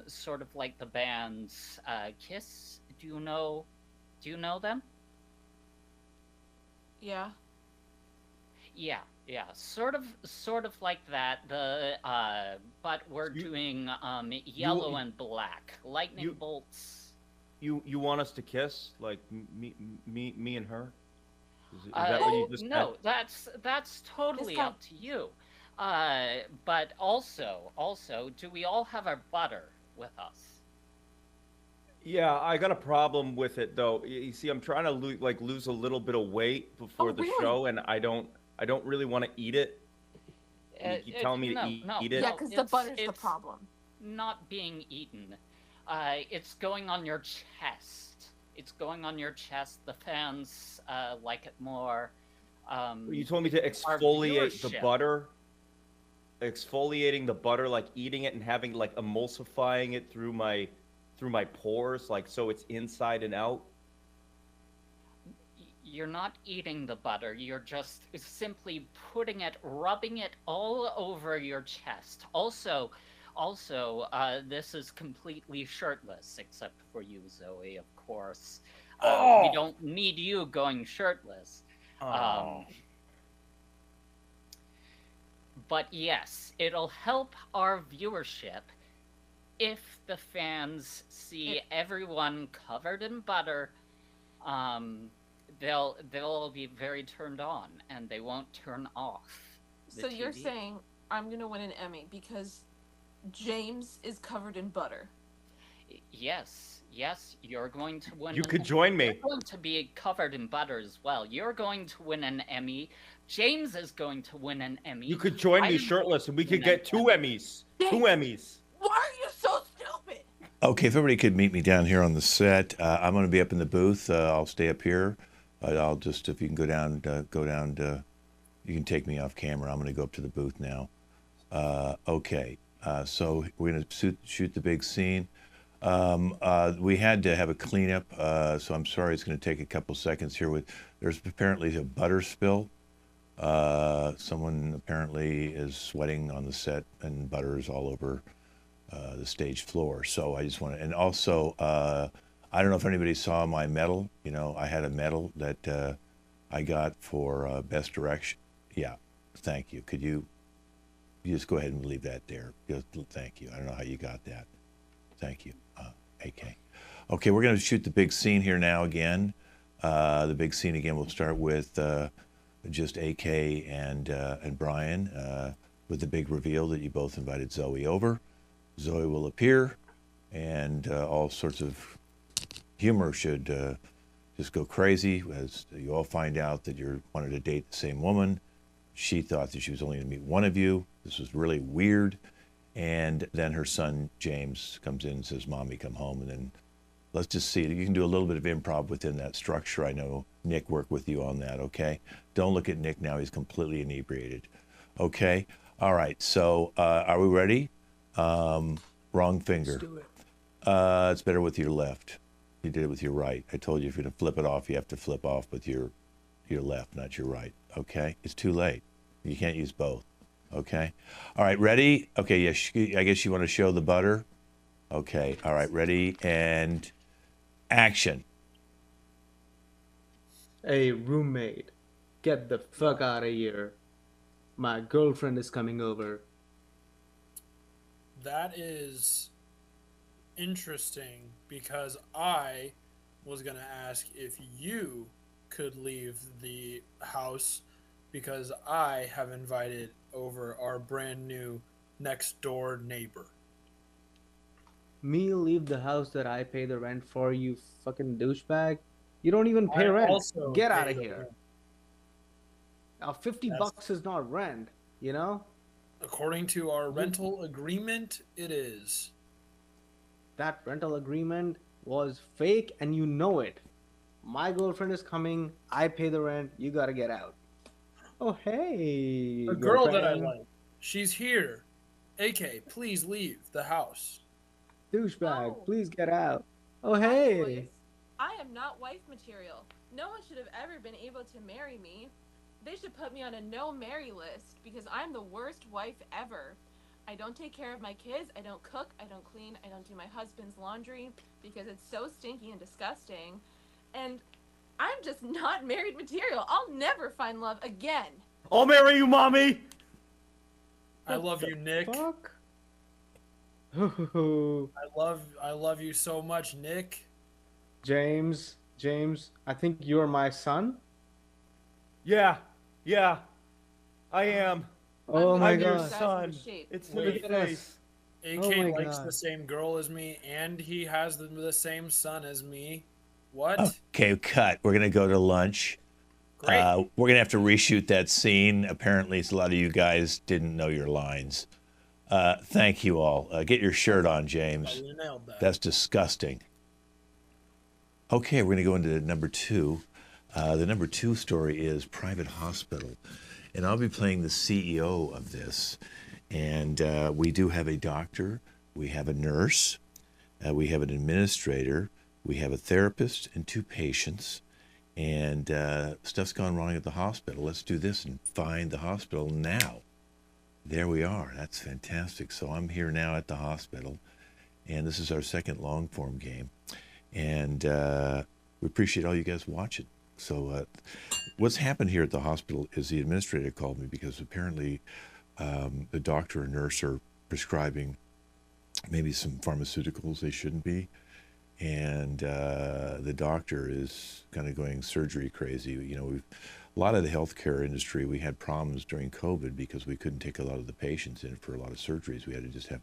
sort of like the band's Kiss. Do you know them?
Yeah.
Yeah, sort of like that. But we're doing yellow and black lightning
you-
bolts.
You want us to kiss like me and her? Is that what you just
no, that's totally
guy-
up to you. But also, do we all have our butter with us?
Yeah, I got a problem with it though. You see, I'm trying to lose a little bit of weight before
Oh,
the
really?
show, and I don't really want to eat it. You keep telling me to eat it.
Yeah, because the butter's the
it's
problem.
not being eaten. It's going on your chest. It's going on your chest. The fans like it more.
You told me to
Our
exfoliate the
viewership.
butter. Exfoliating the butter, like eating it and having like emulsifying it through my pores, like so it's inside and out.
You're not eating the butter. You're just simply putting it, rubbing it all over your chest. Also, this is completely shirtless, except for you, Zoe, of course. We don't need you going shirtless.
Oh.
But yes, it'll help our viewership if the fans see everyone covered in butter. They'll be very turned on, and they won't turn off.
So you're
TV.
saying I'm gonna win an Emmy because James is covered in butter?
Yes, you're going to win.
You could join me.
You're going to be covered in butter as well. You're going to win an Emmy. James is going to win an Emmy.
You could join me
I'm
shirtless and we could
win
get
an
2
Emmy.
Emmys. 2 Emmys.
Why are you so stupid?
Okay, if everybody could meet me down here on the set, I'm going to be up in the booth. I'll stay up here. I'll just, if you can go down, you can take me off camera. I'm going to go up to the booth now. Okay, so we're going to shoot the big scene. We had to have a cleanup, so I'm sorry it's going to take a couple seconds here. There's apparently a butter spill. Someone apparently is sweating on the set and butter is all over the stage floor. So I just want to, and also, I don't know if anybody saw my medal. You know, I had a medal that I got for best direction. Yeah, thank you. Could you just go ahead and leave that there? Thank you. I don't know how you got that. Thank you, AK. Okay, we're going to shoot the big scene here now again. The big scene again, we'll start with just AK and Brian with the big reveal that you both invited Zoe over. Zoe will appear, and all sorts of humor should just go crazy as you all find out that you wanted to date the same woman. She thought that she was only going to meet one of you. This was really weird. And then her son, James, comes in and says, Mommy, come home. And then let's just see. You can do a little bit of improv within that structure. I know Nick worked with you on that, okay? Don't look at Nick now. He's completely inebriated. Okay? All right. So are we ready? Wrong finger.
Let's do it.
It's better with your left. You did it with your right. I told you if you're going to flip it off, you have to flip off with your left, not your right. Okay? It's too late. You can't use both. Okay? All right, ready? Okay, yes, I guess you want to show the butter. Okay, all right, ready, and action.
Hey, roommate, get the fuck out of here. My girlfriend is coming over.
That is interesting because I was going to ask if you could leave the house because I have invited over our brand new next door neighbor.
Me leave the house that I pay the rent for, you fucking douchebag? You don't even pay
I
rent.
also
Get
pay
out of
the
here.
rent.
Now, 50
That's-
bucks is not rent, you know?
According to our rental agreement, it is.
That rental agreement was fake and you know it. My girlfriend is coming, I pay the rent, you gotta get out. Oh, hey.
The girl that I
girlfriend.
like, she's here. AK, please leave the house.
Douchebag,
Oh.
please get out. Oh,
Hi,
hey.
boys. I am not wife material. No one should have ever been able to marry me. They should put me on a no marry list because I'm the worst wife ever. I don't take care of my kids, I don't cook, I don't clean, I don't do my husband's laundry because it's so stinky and disgusting. And I'm just not married material. I'll never find love again.
I'll marry you, Mommy.
I love you, Nick.
Fuck.
I love you so much, Nick.
James, I think you're my son.
Yeah, I am.
Oh
I'm
my
gonna
your
god.
size
son.
and shape.
It's in
Wait.
the
Look at
face.
us.
AK
Oh my
likes
God.
the same girl as me, and he has the same son as me. What?
Okay, cut. We're going to go to lunch.
Great.
We're going to have to reshoot that scene. Apparently, a lot of you guys didn't know your lines. Thank you all. Get your shirt on,
Oh,
James.
you nailed that.
That's disgusting. Okay, we're going to go into number 2. The number 2 story is private hospital. And I'll be playing the CEO of this. And we do have a doctor, we have a nurse, we have an administrator, we have a therapist, and 2 patients. And stuff's gone wrong at the hospital. Let's do this and find the hospital now. There we are. That's fantastic. So I'm here now at the hospital, and this is our second long form game. And we appreciate all you guys watching. So what's happened here at the hospital is the administrator called me because apparently the doctor and nurse are prescribing maybe some pharmaceuticals they shouldn't be. And the doctor is kind of going surgery crazy. You know, a lot of the healthcare industry, we had problems during COVID because we couldn't take a lot of the patients in for a lot of surgeries. We had to just have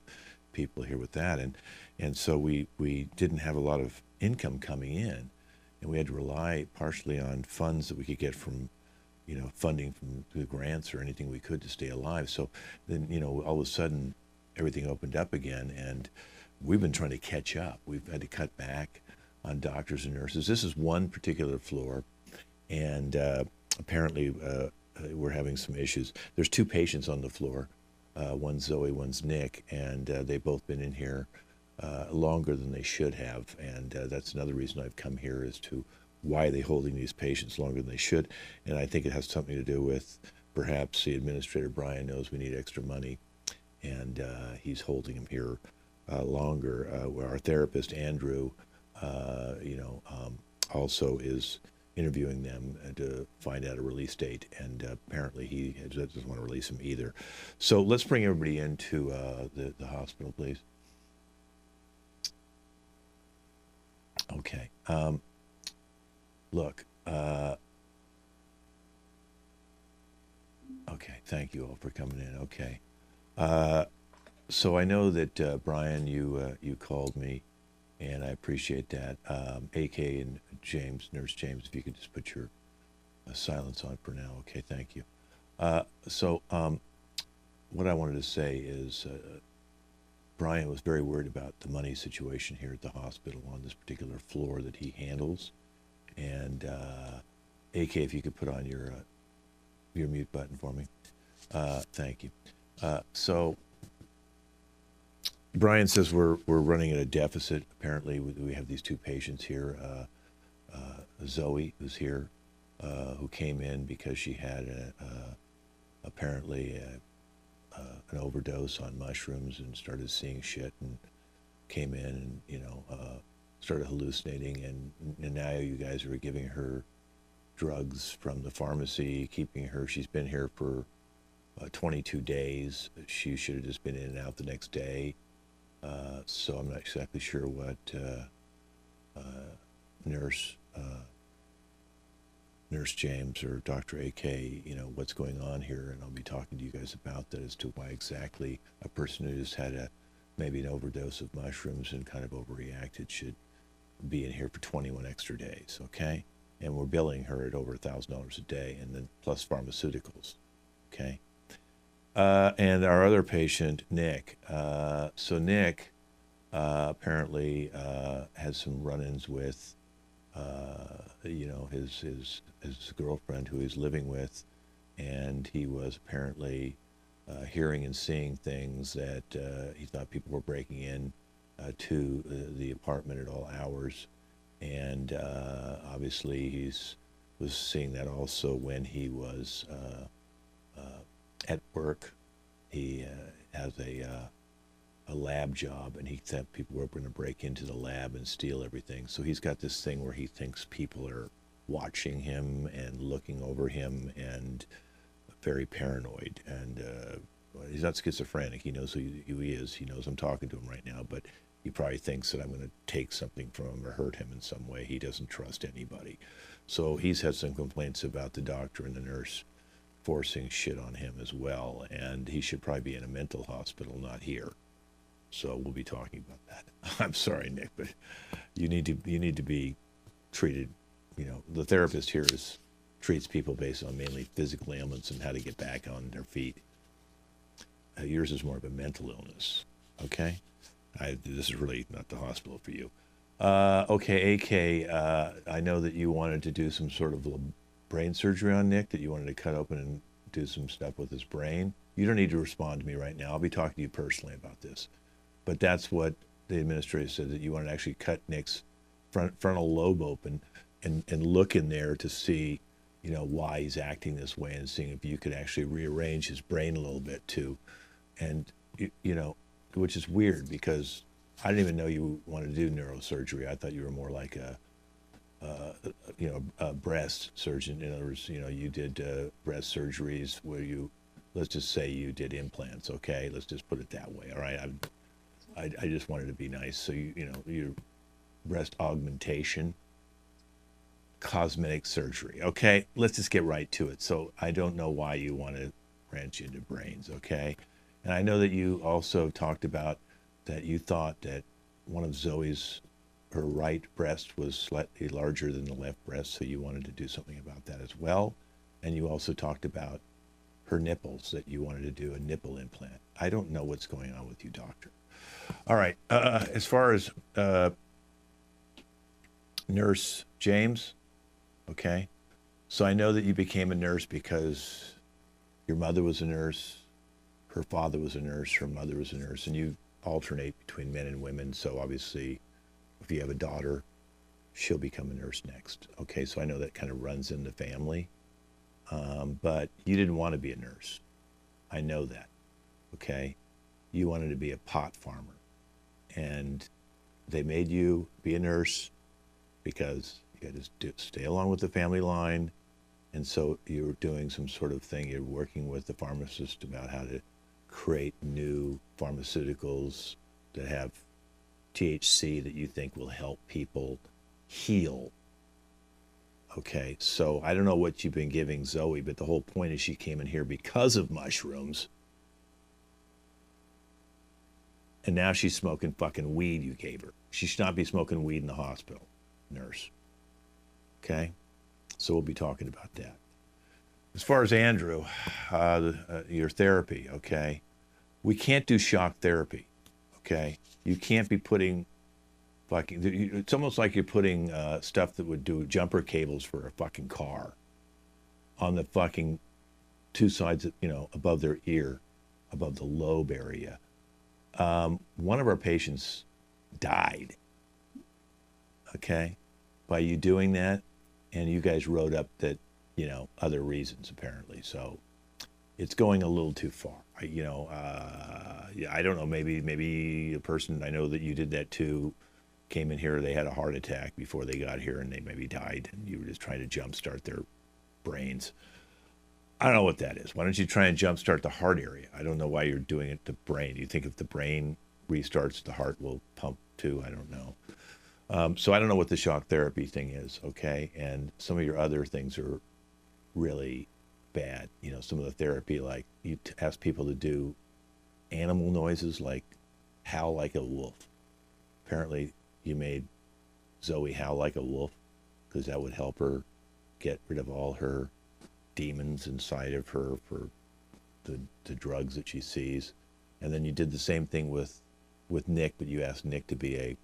people here with that. And so we didn't have a lot of income coming in. And we had to rely partially on funds that we could get from, you know, funding from the grants or anything we could to stay alive. So then, you know, all of a sudden everything opened up again, and we've been trying to catch up. We've had to cut back on doctors and nurses. This is one particular floor, and apparently we're having some issues. There's 2 patients on the floor. One's Zoe, one's Nick, and they've both been in here longer than they should have. And that's another reason I've come here, as to why are they holding these patients longer than they should. And I think it has something to do with perhaps the administrator, Brian, knows we need extra money, and he's holding them here longer. Our therapist, Andrew, also is interviewing them to find out a release date, and apparently he doesn't want to release them either. So let's bring everybody into the hospital, please. Okay. Look. Okay. Thank you all for coming in. Okay. So I know that Brian, you called me, and I appreciate that. AK and James, Nurse James, if you could just put your silence on for now. Okay, thank you. What I wanted to say is Brian was very worried about the money situation here at the hospital on this particular floor that he handles. And AK, if you could put on your mute button for me. Thank you. So Brian says we're running at a deficit. Apparently, we have these 2 patients here. Zoe, who's here, who came in because she had apparently an overdose on mushrooms and started seeing shit, and came in and started hallucinating. And now you guys are giving her drugs from the pharmacy, keeping her. She's been here for 22 days. She should have just been in and out the next day. So I'm not exactly sure what Nurse James or Dr. AK, what's going on here, and I'll be talking to you guys about that, as to why exactly a person who just had maybe an overdose of mushrooms and kind of overreacted should be in here for 21 extra days, okay? And we're billing her at over $1,000 a day, and then plus pharmaceuticals, okay? And our other patient, Nick. So Nick apparently has some run-ins with, his girlfriend who he's living with, and he was apparently hearing and seeing things that he thought people were breaking in to the apartment at all hours, and obviously was seeing that also when he was at work. He has a lab job, and he thought people were going to break into the lab and steal everything. So he's got this thing where he thinks people are watching him and looking over him, and very paranoid. And he's not schizophrenic. He knows who he is. He knows I'm talking to him right now, but he probably thinks that I'm going to take something from him or hurt him in some way. He doesn't trust anybody. So he's had some complaints about the doctor and the nurse forcing shit on him as well, and he should probably be in a mental hospital, not here. So we'll be talking about that. I'm sorry, Nick, but you need to be treated. The therapist here treats people based on mainly physical ailments and how to get back on their feet. yours is more of a mental illness. Okay, this is really not the hospital for you. Okay, AK. I know that you wanted to do some sort of brain surgery on Nick. That you wanted to cut open and do some stuff with his brain. You don't need to respond to me right now. I'll be talking to you personally about this. But that's what the administrator said, that you want to actually cut Nick's frontal lobe open and look in there to see, why he's acting this way, and seeing if you could actually rearrange his brain a little bit too. And, which is weird because I didn't even know you wanted to do neurosurgery. I thought you were more like a breast surgeon. In other words, you did breast surgeries where let's just say you did implants. Okay, let's just put it that way. All right, I just wanted to be nice. So your breast augmentation, cosmetic surgery. Okay, let's just get right to it. So I don't know why you want to branch into brains. Okay, and I know that you also talked about that you thought that one of her right breast was slightly larger than the left breast, so you wanted to do something about that as well. And you also talked about her nipples, that you wanted to do a nipple implant. I don't know what's going on with you, doctor. All right. As far as Nurse James, okay. So I know that you became a nurse because your mother was a nurse, her father was a nurse, her mother was a nurse, and you alternate between men and women. So obviously, if you have a daughter, she'll become a nurse next. Okay, so I know that kind of runs in the family. But you didn't want to be a nurse. I know that. Okay, you wanted to be a pot farmer, and they made you be a nurse because you had to stay along with the family line. And so you were doing some sort of thing. You're working with the pharmacist about how to create new pharmaceuticals that have THC that you think will help people heal. Okay, so I don't know what you've been giving Zoe, but the whole point is she came in here because of mushrooms. And now she's smoking fucking weed you gave her. She should not be smoking weed in the hospital, nurse. Okay? So we'll be talking about that. As far as Andrew, your therapy, okay? We can't do shock therapy, okay? You can't be putting fucking, it's almost like you're putting stuff that would do jumper cables for a fucking car on the fucking two sides, above their ear, above the lobe area. One of our patients died, okay, by you doing that, and you guys wrote up that, other reasons apparently. So it's going a little too far. I don't know, maybe a person I know that you did that to came in here, they had a heart attack before they got here and they maybe died, and you were just trying to jumpstart their brains. I don't know what that is. Why don't you try and jumpstart the heart area? I don't know why you're doing it to brain. You think if the brain restarts, the heart will pump too? I don't know. So I don't know what the shock therapy thing is, okay? And some of your other things are really bad. Some of the therapy, like you ask people to do animal noises, like howl like a wolf. Apparently you made Zoe howl like a wolf because that would help her get rid of all her demons inside of her for the drugs that she sees. And then you did the same thing with Nick, but you asked Nick to be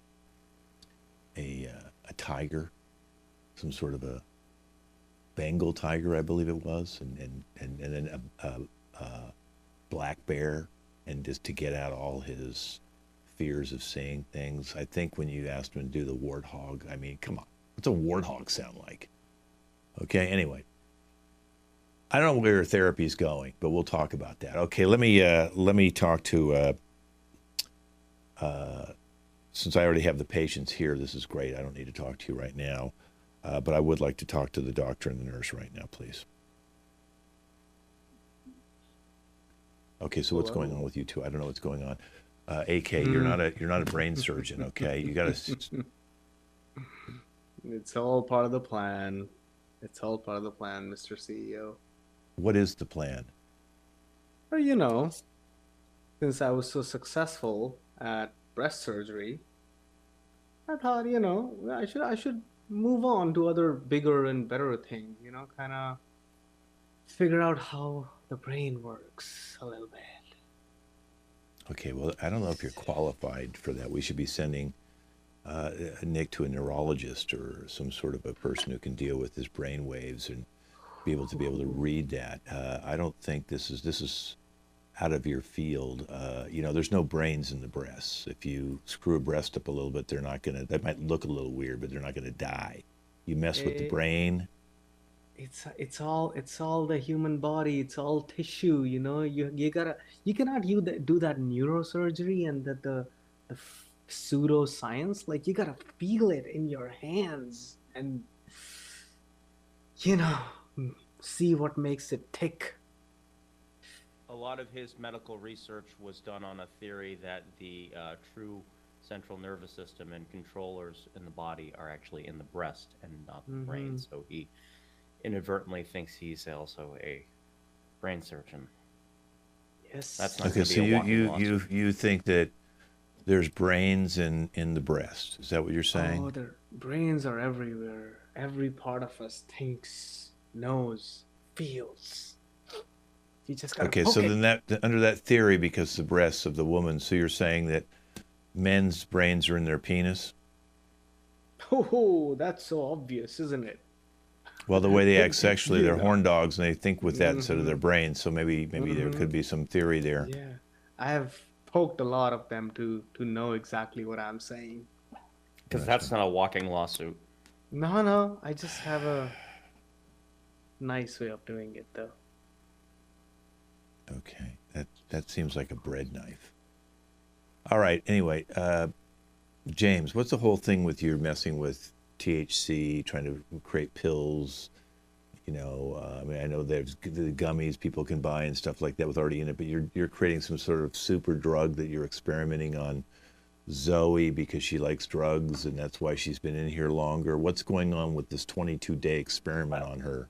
a tiger, some sort of a Bengal tiger, I believe it was, and then a black bear, and just to get out all his fears of seeing things. I think when you asked him to do the warthog, I mean, come on, what's a warthog sound like? Okay, anyway, I don't know where therapy is going, but we'll talk about that. Okay, let me talk to. Since I already have the patients here, this is great. I don't need to talk to you right now, but I would like to talk to the doctor and the nurse right now, please. Okay, so what's going on with you two? I don't know what's going on. AK, you're not a brain surgeon, okay? You gotta.
It's all part of the plan. It's all part of the plan, Mr. CEO.
What is the plan?
Well, since I was so successful at breast surgery, I thought, I should move on to other bigger and better things, kind of figure out how the brain works a little bit.
Okay, well, I don't know if you're qualified for that. We should be sending Nick to a neurologist or some sort of a person who can deal with his brain waves and be able to read that. I don't think this is out of your field. There's no brains in the breasts. If you screw a breast up a little bit, they're not gonna. That might look a little weird, but they're not gonna die. You mess with the
Eh,
brain.
it's all the human body. It's all tissue. You cannot do that neurosurgery and the pseudoscience. Like you gotta feel it in your hands and you know see what makes it tick.
A lot of his medical research was done on a theory that the true central nervous system and controllers in the body are actually in the breast and not the brain.
Hmm.
So he inadvertently thinks he's also a brain surgeon. That's
Yes.
not
Okay,
going to be
so
a
you
walking
you
lawsuit.
you think that there's brains in the breast? Is that what you're
Oh,
saying?
their brains are everywhere. Every part of us thinks, knows, feels. You just gotta
Okay, so
poke
then
it.
that under that theory, because the breasts of the woman, so you're saying that men's brains are in their penis?
Oh, that's so obvious, isn't it?
Well, the way they act sexually,
You
they're
know.
horn dogs, and they think with that instead of
Mm-hmm.
their brains. So maybe there
Mm-hmm.
could be some theory there.
Yeah. I have poked a lot of them to know exactly what I'm saying.
Because
Gotcha.
that's not a walking lawsuit.
No, no, I just have a nice way of doing it though.
Okay, that seems like a bread knife. All right. Anyway, James, what's the whole thing with you messing with THC, trying to create pills? I mean, I know there's the gummies people can buy and stuff like that with already in it, but you're creating some sort of super drug that you're experimenting on Zoe because she likes drugs and that's why she's been in here longer. What's going on with this 22-day experiment
Well,
on her?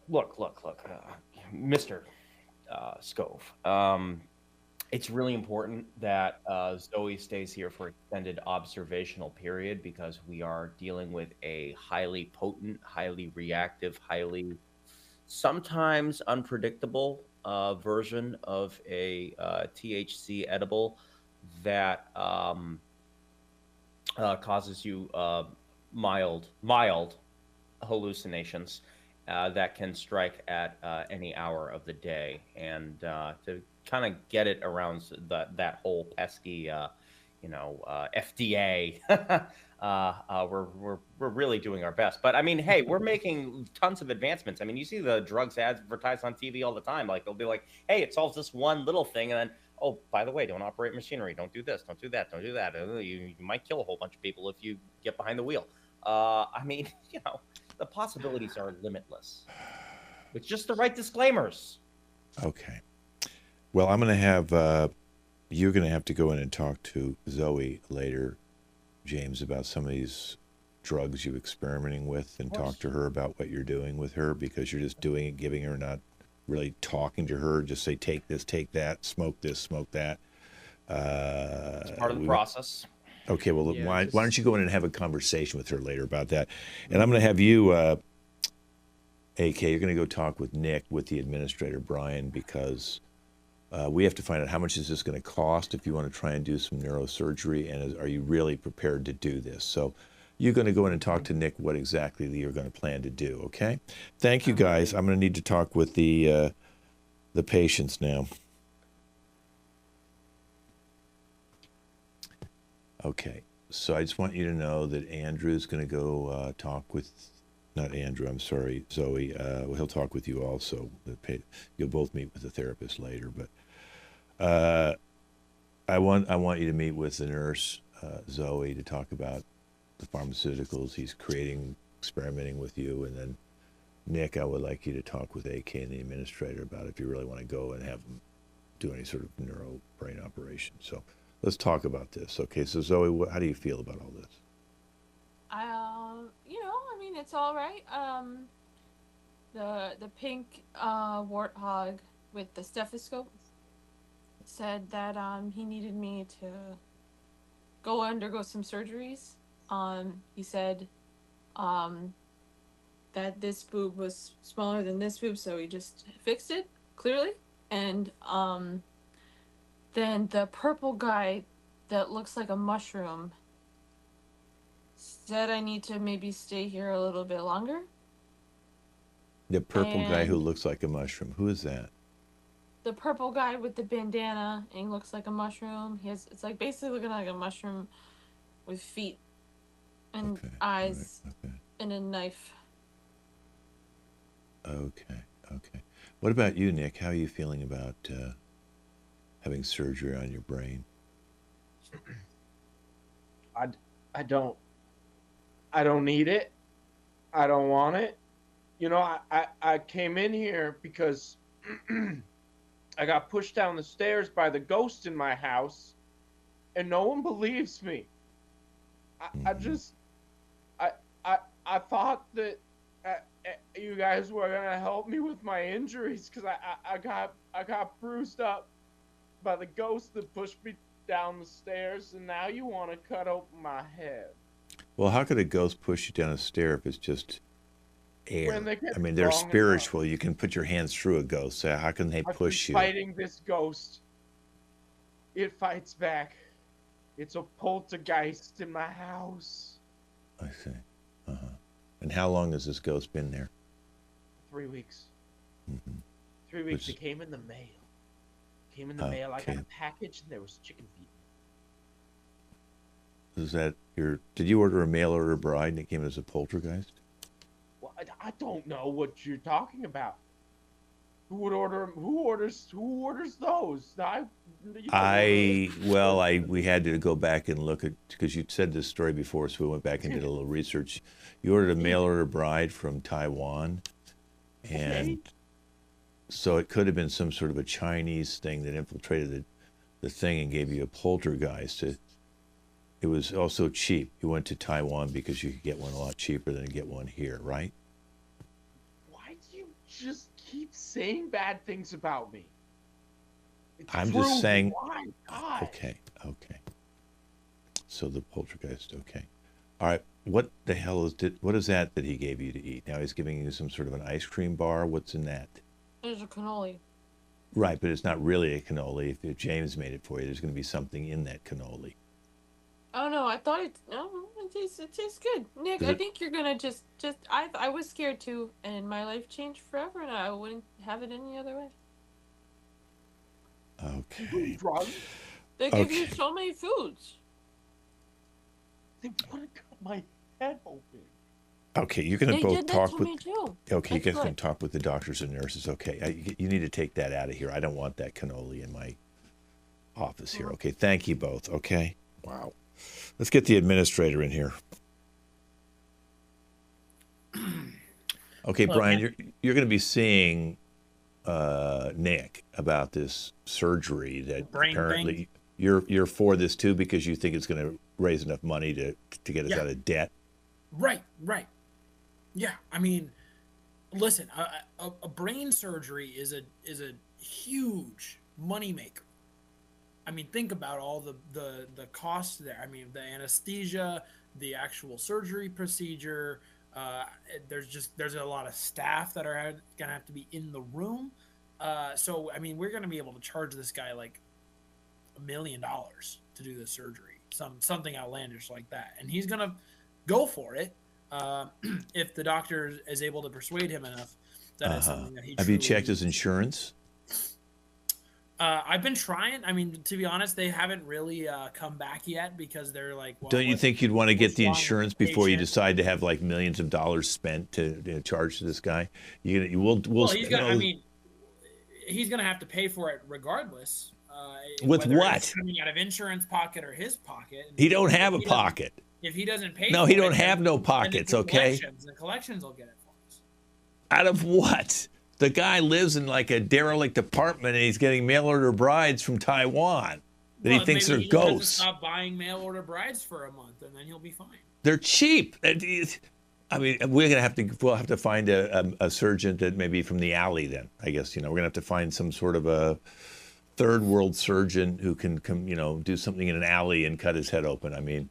look, Mr. Scove. It's really important that Zoe stays here for extended observational period because we are dealing with a highly potent, highly reactive, highly sometimes unpredictable version of a THC edible that causes you mild hallucinations that can strike at any hour of the day, and to kind of get it around that whole pesky, FDA. We're really doing our best, but I mean, hey, we're making tons of advancements. I mean, you see the drugs advertised on TV all the time. Like they'll be like, "Hey, it solves this one little thing," and then, "Oh, by the way, don't operate machinery. Don't do this. Don't do that. Don't do that. You might kill a whole bunch of people if you get behind the wheel." I mean, the possibilities are limitless. It's just the right disclaimers.
Okay. Well, you're going to have to go in and talk to Zoe later, James, about some of these drugs you're experimenting with and
Of
talk
course.
to her about what you're doing with her because you're just doing it, giving her, not really talking to her. Just say, take this, smoke this, smoke that.
It's part of the
We want,
process.
okay, well,
Yeah,
why don't
just
you go in and have a conversation with her later about that? And I'm going to have you, AK, you're going to go talk with Nick, with the administrator, Brian, because we have to find out how much is this going to cost if you want to try and do some neurosurgery, and are you really prepared to do this? So you're going to go in and talk to Nick what exactly you're going to plan to do. Okay. Thank you,
I'm
guys.
ready.
I'm going to need to talk with the patients now. Okay. So I just want you to know that Andrew's going to go talk with, not Andrew, I'm sorry, Zoe. Well, he'll talk with you also. You'll both meet with the therapist later, but I want you to meet with the nurse, Zoe, to talk about the pharmaceuticals he's creating, experimenting with you, and then Nick, I would like you to talk with AK and the administrator about if you really want to go and have them do any sort of neuro brain operation. So let's talk about this. Okay, so Zoe, how do you feel about all this?
I mean, it's all right. The pink warthog with the stethoscope said that he needed me to go undergo some surgeries. He said that this boob was smaller than this boob, so he just fixed it clearly. And then the purple guy that looks like a mushroom said I need to maybe stay here a little bit longer.
The purple guy who
And
looks like a mushroom. Who is that?
the purple guy with the bandana and he looks like a mushroom. It's like basically looking like a mushroom with feet and
Okay.
eyes
Right.
and a knife.
Okay. Okay. What about you, Nick? How are you feeling about having surgery on your brain?
I don't need it. I don't want it. You know, I came in here because I got pushed down the stairs by the ghost in my house, and no one believes me. I thought that you guys were gonna help me with my injuries because I got bruised up by the ghost that pushed me down the stairs, and now you want to cut open my head.
Well, how could a ghost push you down a stair if it's just air?
When they get
I mean, they're
strong
spiritual. You can put your hands through a ghost. So how can they
I've
push
been
you?
fighting this ghost. It fights back. It's a poltergeist in my house.
I see. And how long has this ghost been there?
3 weeks.
Mm-hmm.
3 weeks.
Which-
It came in the mail. Came in the mail. I got
Okay.
a package and there was chicken feet.
Is that your? Did you order a mail order bride and it came as a poltergeist?
Well, I don't know what you're talking about. Who would order? Who orders those?
We had to go back and look at, because you said this story before, so we went back and did a little research. You ordered a mail order bride from Taiwan, and so it could have been some sort of a Chinese thing that infiltrated the thing and gave you a poltergeist. It was also cheap. You went to Taiwan because you could get one a lot cheaper than to get one here, right?
Why do you just keep saying bad things about me? It's
I'm
true.
just saying.
Why? God.
Okay. So the poltergeist. Okay. All right. What the hell what is that he gave you to eat? Now he's giving you some sort of an ice cream bar. What's in that?
There's a cannoli.
Right, but it's not really a cannoli. If James made it for you, there's going to be something in that cannoli.
Oh no, I thought it tastes good. Nick,
Is
I
it-
think you're gonna just I was scared too, and my life changed forever, and I wouldn't have it any other way.
Okay.
Drugs?
They give you
Okay.
so many foods.
They want to cut my head open.
Okay, you're going
They
to both
did that
talk
to
with.
me too.
Okay, you
That's
guys can
good.
talk with the doctors and nurses. Okay, you need to take that out of here. I don't want that cannoli in my office here. Okay, thank you both. Okay. Wow. Let's get the administrator in here. Okay,
Well,
Brian,
and-
you're going to be seeing Nick about this surgery that
Brain
apparently
thing?
you're for this too because you think it's going to raise enough money to get us
Yeah.
out of debt.
Right. Yeah, I mean, listen, a brain surgery is a huge moneymaker. I mean, think about all the costs there. I mean, the anesthesia, the actual surgery procedure. There's a lot of staff that are gonna have to be in the room. So I mean, we're gonna be able to charge this guy like $1 million to do the surgery, something outlandish like that, and he's gonna go for it if the doctor is able to persuade him enough that it's something that he.
Have you
truly
checked his
needs.
insurance?
I've been trying. I mean, to be honest, they haven't really come back yet because they're like. Well,
Don't you think you'd want to get
what's
the
wrong with
insurance
the
before you
patient?
decide to have like millions of dollars spent to charge to this guy? We'll
Well, he's gonna. I
no,
mean, he's gonna have to pay for it regardless.
With
whether
what?
It's coming out of insurance pocket or his pocket.
he don't have a
If he doesn't-
pocket.
If he doesn't pay.
No,
for
he
it,
don't
then-
have no
then it's
pockets.
the
Okay,
collections. The collections will get it for us.
out of what? The guy lives in like a derelict apartment and he's getting mail order brides from Taiwan that he
Well,
thinks
maybe
are
he just has to
ghosts.
stop buying mail order brides for a month, and then he'll be fine.
They're cheap. I mean, we'll have to find a surgeon that maybe from the alley. Then I guess we're gonna have to find some sort of a third world surgeon who can come, do something in an alley and cut his head open. I mean,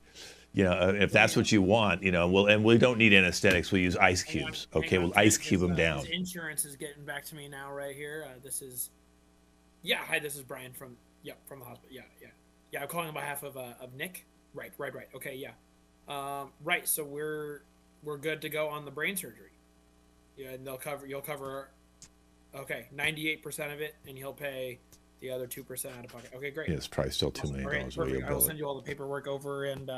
if that's what you want, and we don't need anesthetics. We'll use ice
Hang on-
cubes.
hang
Okay,
on,
we'll
Ken,
ice cube
his,
them down.
His insurance is getting back to me now, right here. This is, hi, this is Brian from Yep, from the hospital. Yeah. I'm calling on behalf of Nick. Right. Okay, yeah. Right. So we're good to go on the brain surgery. Yeah, and you'll cover. Okay, 98% of it, and he'll pay the other 2% out of pocket. Okay, great.
Yeah, it's probably still $2 million.
Okay,
Where
perfect.
you'll
I will
bill
send
it.
you all the paperwork over, and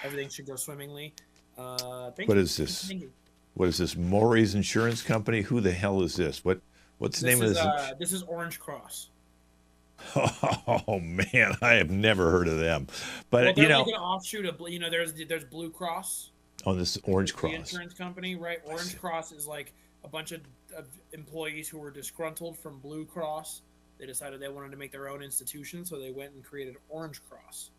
everything should go swimmingly. Thank
What
you.
is this?
Thank you.
What is this? Maury's Insurance Company? Who the hell is this? What's the name of this?
This is Orange Cross.
Oh man, I have never heard of them. But
Well, they're like an offshoot of there's Blue Cross.
Oh, this Orange
The
Cross.
insurance company, right? Orange Cross is like a bunch of employees who were disgruntled from Blue Cross. They decided they wanted to make their own institution, so they went and created Orange Cross.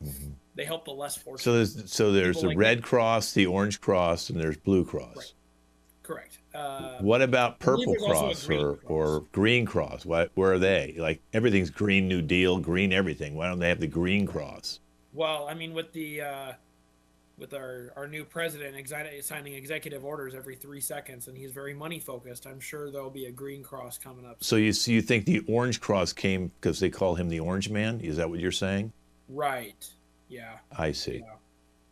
Mm-hmm.
They help the less fortunate.
So there's the
like
Red Cross, the Orange Cross, and there's Blue Cross.
Right. Correct.
What about Purple
there's also a
Cross
Green
or Green Cross? Where are they? Like everything's Green New Deal, green everything. Why don't they have the Green Cross?
Well, I mean, with our new president signing executive orders every 3 seconds, and he's very money focused, I'm sure there'll be a Green Cross coming up.
So you think the Orange Cross came because they call him the Orange Man? Is that what you're saying?
Right. Yeah.
I see.
Yeah.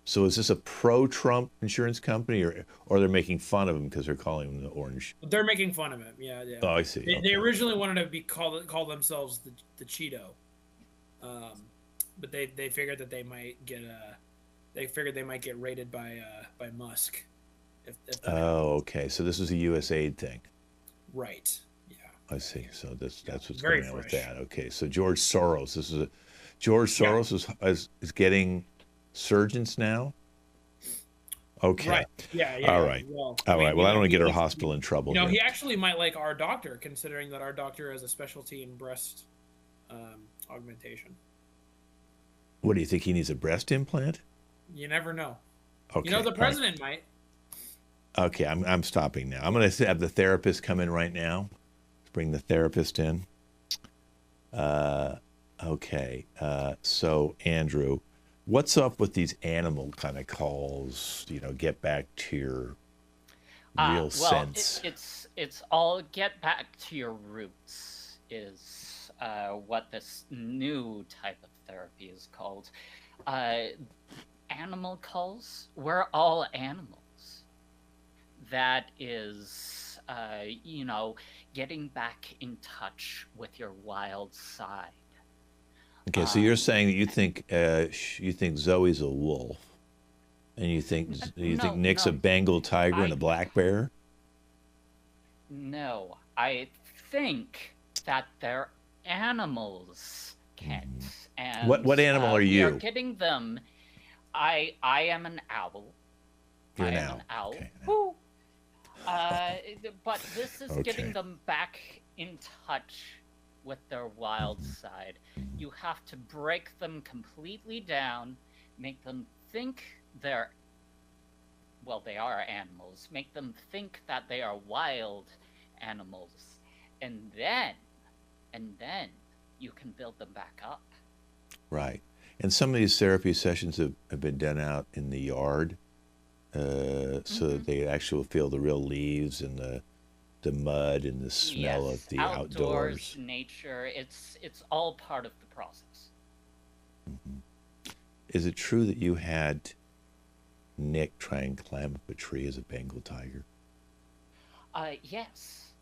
So is this a pro-Trump insurance company, or they're making fun of him because they're calling him the Orange?
They're making fun of him. Yeah.
Oh, I see.
They originally wanted to be call themselves the Cheeto, but they figured that they might get raided by Musk. If
Oh, okay. So this is a USAID thing.
Right. Yeah.
I see. So that's what's
Very
going on with
fresh.
that. Okay. So George Soros. George Soros is getting surgeons now. Okay.
Right. Yeah.
All right.
Well,
All right. Well, I don't want to get our
he's-
hospital in trouble.
You know,
here.
he actually might like our doctor, considering that our doctor has a specialty in breast augmentation.
What do you think? He needs a breast implant?
You never know.
Okay.
You know, the
all right.
president might.
Okay. I'm stopping now. I'm going to have the therapist come in right now. Let's bring the therapist in. Okay. So Andrew, what's up with these animal kind of calls? Get back to your real sense.
It's all get back to your roots is what this new type of therapy is called. Animal calls. We're all animals. That is, getting back in touch with your wild side.
Okay, so you're saying that you think Zoe's a wolf, and you think Nick's a Bengal tiger and a black bear?
No, I think that they're animals, Kent. And
What animal are
We
you?
are getting them. I am an owl.
You're
I
an
am
owl.
an owl.
Okay.
Woo. But this is
Okay.
getting them back in touch with their wild side. You have to break them completely down, make them think they are animals, make them think that they are wild animals, and then you can build them back up.
Right. And some of these therapy sessions have been done out in the yard, so that they actually feel the real leaves and the mud and the smell of the outdoors.
Nature, it's all part of the process.
Is it true that you had Nick try and climb up a tree as a Bengal tiger?
Yes.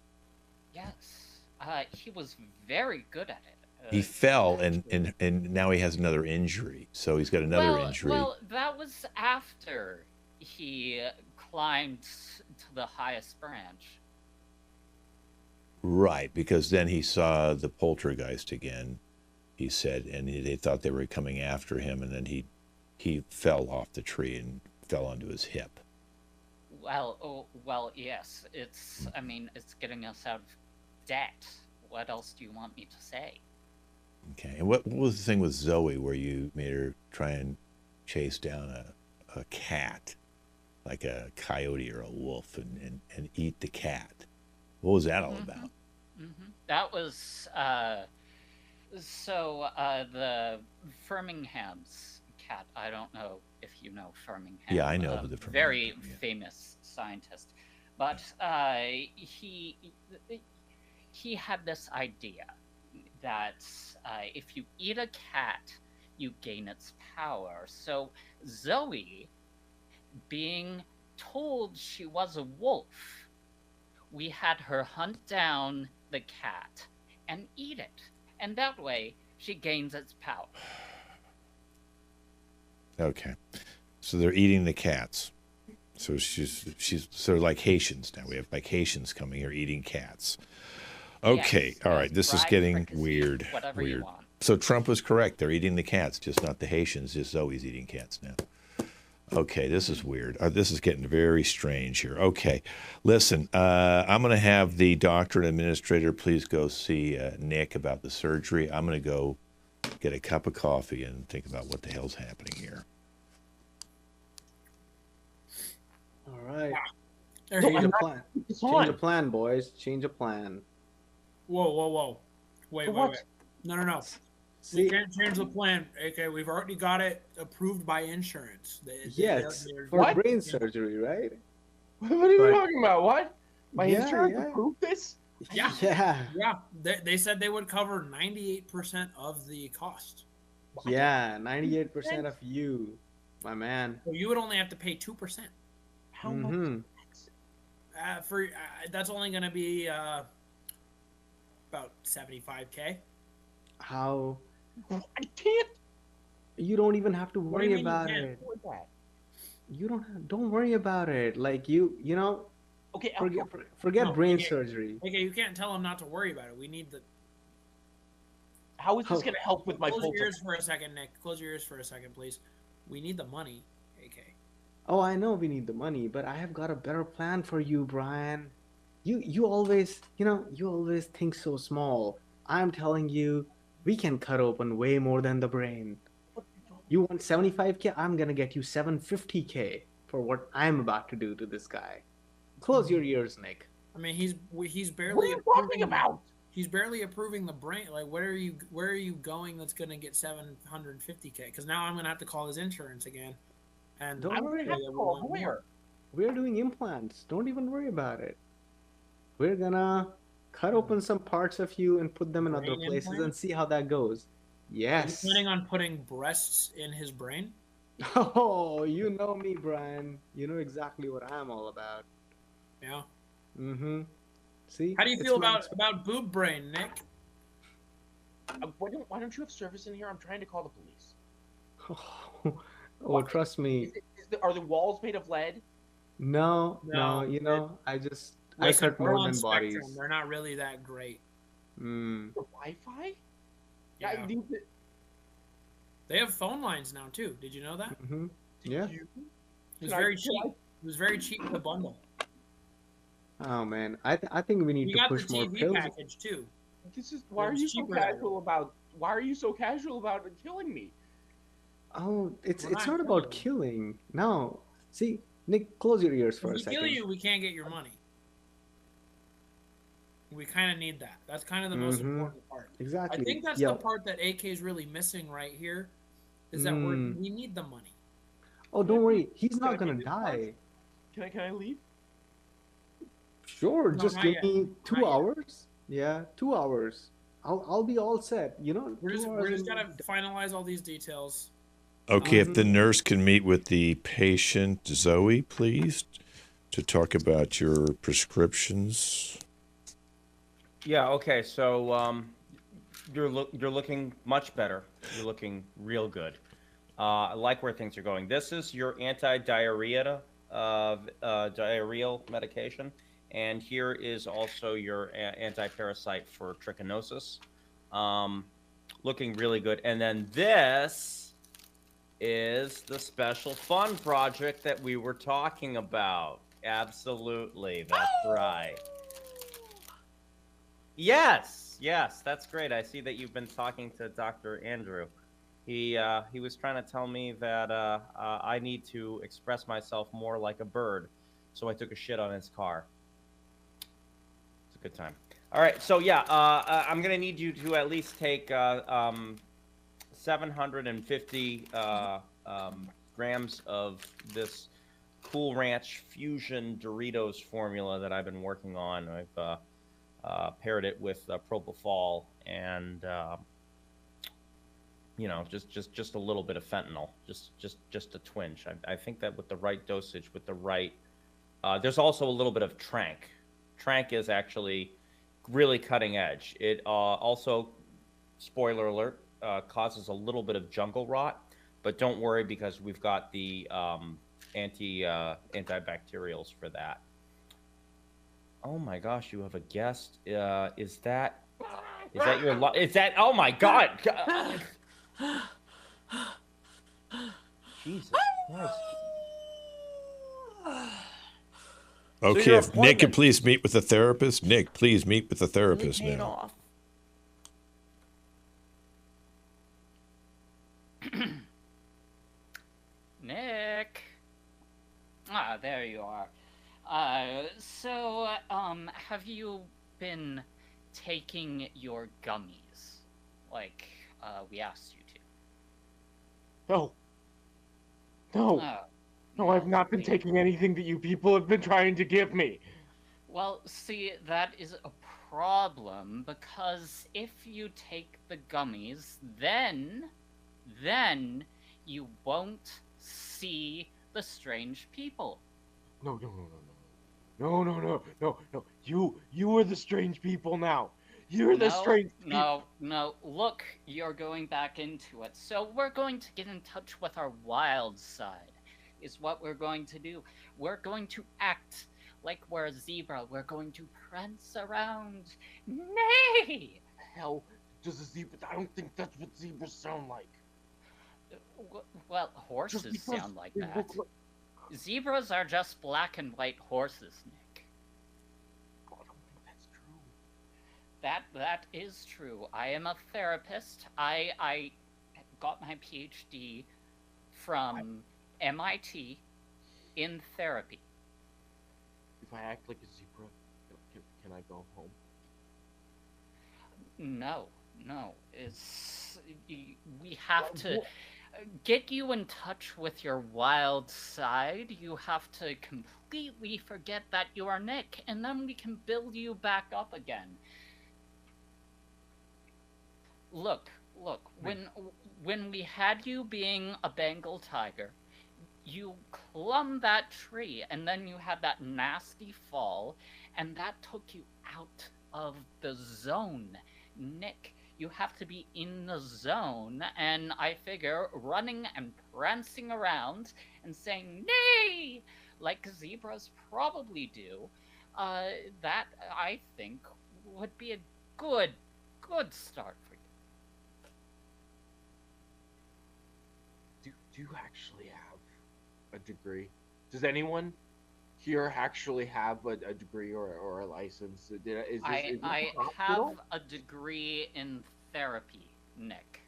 He was very good at it.
He fell and now he has another injury. So he's got another injury.
Well, that was after he climbed to the highest branch.
Right, because then he saw the poltergeist again, he said, and they thought they were coming after him, and then he fell off the tree and fell onto his hip.
Well, yes. It's getting us out of debt. What else do you want me to say?
Okay, and what was the thing with Zoe where you made her try and chase down a cat, like a coyote or a wolf, and eat the cat? What was that all about?
That was the Firmingham's cat. I don't know if you know Firmingham.
Yeah, I know the Firmingham.
Very
Yeah.
famous scientist, but he had this idea that if you eat a cat, you gain its power. So Zoe, being told she was a wolf, we had her hunt down the cat and eat it. And that way, she gains its power.
Okay. So they're eating the cats. So she's sort of like Haitians now. We have like Haitians coming here eating cats. Okay.
Yes,
All
yes,
right. This is
fried,
getting
fricassee,
weird.
whatever you
Weird.
want.
So Trump was correct. They're eating the cats, just not the Haitians. Just Zoe's eating cats now. Okay, this is weird. This is getting very strange here. Okay, listen, I'm going to have the doctor and administrator please go see Nick about the surgery. I'm going to go get a cup of coffee and think about what the hell's happening here.
All right.
There
Change
you
the
go.
plan.
It's
Change
on.
the plan, boys. Change the plan.
Whoa. Wait.
What?
No.
See,
We can't change the plan. Okay, we've already got it approved by insurance.
yes,
they're-
for
What?
brain surgery, right?
What are you
But-
talking about? What? My
Yeah,
insurance
yeah.
approved this?
Yeah.
Yeah,
Yeah, they said they would cover 98% of the cost.
yeah. 98% of you, my man.
So you would only have to pay 2%.
How much?
Mhm.
For that's only going to be about 75K.
How
I can't
you don't even have to
What do you
worry
mean you
about
can't?
it.
afford that.
You don't worry about it. Like you know,
Okay,
forget
No,
brain
okay.
surgery.
Okay, you can't tell them not to worry about it. We need the
how is this
How-
going to help with my
close
full
your ears for a second, Nick. Close your ears for a second, please. We need the money, AK.
Oh, I know we need the money, but I have got a better plan for you, Brian. You always, you always think so small. I'm telling you, we can cut open way more than the brain. You want 75K? I'm gonna get you 750K for what I'm about to do to this guy. Close your ears, Nick.
I mean, he's barely.
What are you talking about?
He's barely approving the brain. Like, where are you going? That's gonna get 750K? Because now I'm gonna have to call his insurance again. And
Don't
I'm
worry.
going to have to call a lawyer.
We're doing implants. Don't even worry about it. We're gonna cut open some parts of you and put them in other
Brain
places and
implants?
see how that goes.
Are you
Yes.
planning on putting breasts in his brain?
Oh, you know me, Brian. You know exactly what I'm all about.
Yeah.
Mm-hmm. See?
How do you
It's
feel
not-
about boob brain, Nick?
Why don't you have service in here? I'm trying to call the police.
Oh, trust me.
Are the walls made of lead?
No,
No,
I
Listen,
cut
we're
more
on
than
Spectrum.
bodies.
They're not really that great.
Mm.
For Wi-Fi?
Yeah.
these-
They have phone lines now too. Did you know that?
Mm-hmm. Yeah.
It was
Can I-
very
can
cheap.
I-
It was very cheap to bundle.
Oh man, I think we need
We
to
got the
push more
TV
pills.
package too.
This is why are
It's
you so
cheaper that way.
casual about? Why are you so casual about killing me?
Oh, it's
We're
not
not
about killing. No. See, Nick, close your ears for
If
a
we
second.
kill you, we can't get your money. We kind of need that. That's kind of the most
Mhm.
important part.
Exactly.
I think that's
Yeah.
the part that AK is really missing right here. Is that
Mm.
we need the money.
Oh, don't worry. He's
Can I
not
be
gonna
this
die.
Can I leave?
Sure,
No,
just
not
give
yet.
me 2
Not yet.
hours. Yeah, 2 hours. I'll be all set.
We're
2
just
hours
gotta
and-
finalize all these details.
Okay, if the
Mhm.
nurse can meet with the patient, Zoe, please, to talk about your prescriptions.
Yeah. Okay. So you're looking much better. You're looking real good. I like where things are going. This is your anti-diarrhea diarrheal medication, and here is also your anti-parasite for trichinosis. Looking really good. And then this is the special fund project that we were talking about. Absolutely, that's right. Yes, that's great. I see that you've been talking to Dr. Andrew. He was trying to tell me that I need to express myself more like a bird, so I took a shit on his car. It's a good time. All right, so yeah, I'm gonna need you to at least take 750 grams of this Cool Ranch Fusion Doritos formula that I've been working on. I've paired it with propofol and you know, just a little bit of fentanyl, just a twinge. I think that with the right dosage, with the right, there's also a little bit of trank. Trank is actually really cutting edge. It also, spoiler alert, causes a little bit of jungle rot, but don't worry because we've got the antibacterials for that. Oh my gosh, you have a guest. Is that your is that, oh my god. Jesus Christ.
Okay,
your
if Nick could
appointment-
please meet with the therapist. Nick, please meet with the therapist
Really paid
now.
off.
Nick. Ah, there you are. Have you been taking your gummies? Like, we asked you to.
No. No.
Oh,
No, I've not been
wait.
taking anything that you people have been trying to give me.
Well, see, that is a problem, because if you take the gummies, then you won't see the strange people.
No. No. You are the strange people now. You're the strange people.
No, look, you're going back into it. So we're going to get in touch with our wild side, is what we're going to do. We're going to act like we're a zebra. We're going to prance around. Nay!
Hell does a zebra? I don't think that's what zebras sound like.
Well,
Just
horses
because
sound like
they
that.
look like-
Zebras are just black and white horses, Nick.
I don't think that's true.
That is true. I am a therapist. I got my PhD from MIT in therapy.
If I act like a zebra, can I go home?
No. We have to get you in touch with your wild side. You have to completely forget that you are Nick, and then we can build you back up again. Look, when we had you being a Bengal tiger, you clumb that tree, and then you had that nasty fall, and that took you out of the zone. Nick, you have to be in the zone, and I figure running and prancing around and saying "nay" like zebras probably do, that I think would be a good start for you.
Do you actually have a degree? Does anyone here actually have a degree or a license? Is this
I
a hospital?
have a degree in therapy, Nick.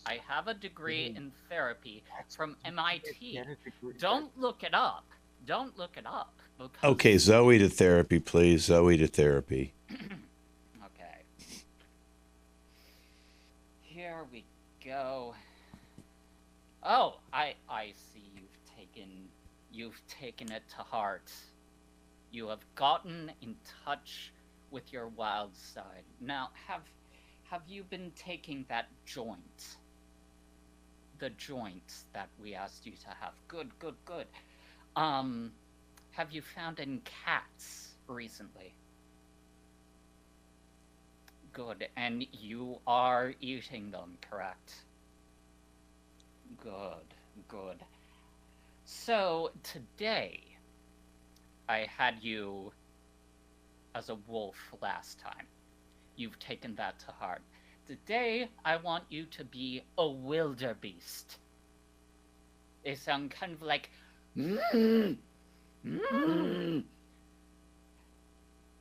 I have a degree in therapy from MIT.
Get a degree.
Don't look it up. Don't look it up. Because...
Okay, Zoe to therapy, please. Zoe to therapy.
Okay. Here we go. Oh, I see you've taken it to heart. You have gotten in touch with your wild side. Now, have you been taking that joint? The joint that we asked you to have. Good. Have you found any cats recently? Good, and you are eating them, correct? Good. So, today, I had you as a wolf last time. You've taken that to heart. Today, I want you to be a wildebeest. They sound kind of like... And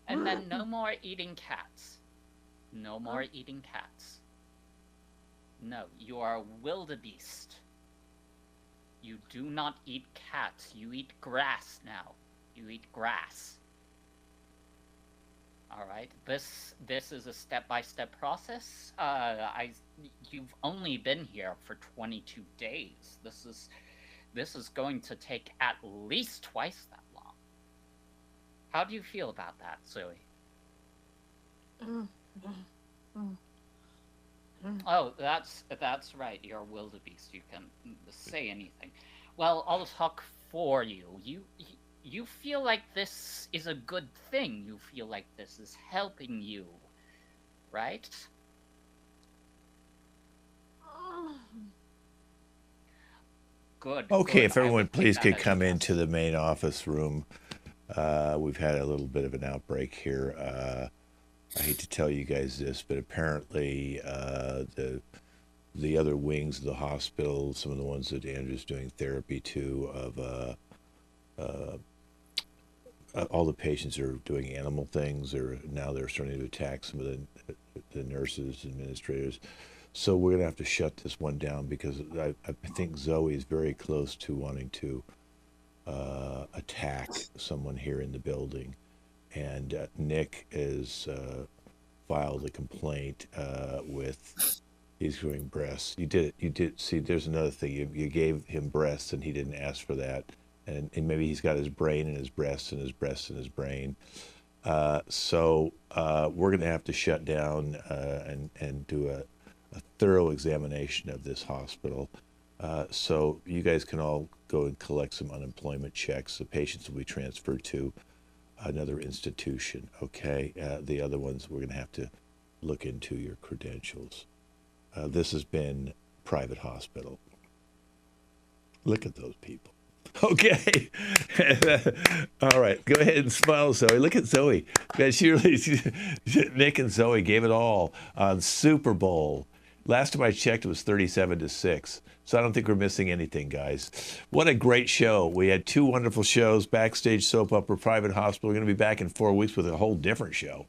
then no more eating cats. No more eating cats. No, you are a wildebeest. You do not eat cats. You eat grass now. You eat grass. All right. This is a step-by-step process. You've only been here for 22 days. This is going to take at least twice that long. How do you feel about that, Zoe? Oh, that's right. You're a wildebeest. You can say anything. Well, I'll talk for you. You feel like this is a good thing. You feel like this is helping you, right? Good.
Okay,
Good.
if
I
everyone
would take
please
that
could
as a
come
yes.
into the main office room. We've had a little bit of an outbreak here. I hate to tell you guys this, but apparently the other wings of the hospital, some of the ones that Andrew's doing therapy to, of all the patients are doing animal things, or now they're starting to attack some of the nurses, administrators. So we're gonna have to shut this one down because I think Zoe is very close to wanting to attack someone here in the building, and Nick has filed a complaint with. He's doing breasts. You did it. You did see. There's another thing. You gave him breasts, and he didn't ask for that. And maybe he's got his brain in his breasts, and his breasts in his brain. So we're going to have to shut down and do a thorough examination of this hospital. So you guys can all go and collect some unemployment checks. The patients will be transferred to another institution. Okay. The other ones we're going to have to look into your credentials. This has been private hospital. Look at those people. Okay. All right. Go ahead and smile, Zoe. Look at Zoe. Man, Nick and Zoe gave it all on Super Bowl. Last time I checked, it was 37-6. So I don't think we're missing anything, guys. What a great show. We had 2 wonderful shows, Backstage Soap Opera, Private Hospital. We're going to be back in 4 weeks with a whole different show.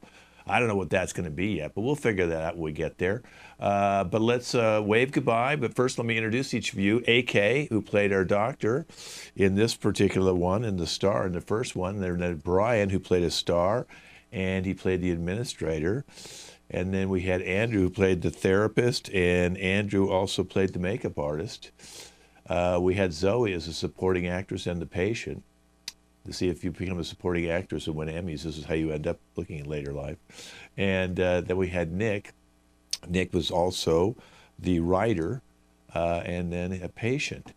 I don't know what that's going to be yet, but we'll figure that out when we get there. But let's wave goodbye. But first, let me introduce each of you. AK, who played our doctor in this particular one, and the star in the first one. Then Brian, who played a star, and he played the administrator. And then we had Andrew, who played the therapist, and Andrew also played the makeup artist. We had Zoe as a supporting actress and the patient. To see if you become a supporting actress and win Emmys, this is how you end up looking in later life. And then we had Nick. Nick was also the writer and then a patient.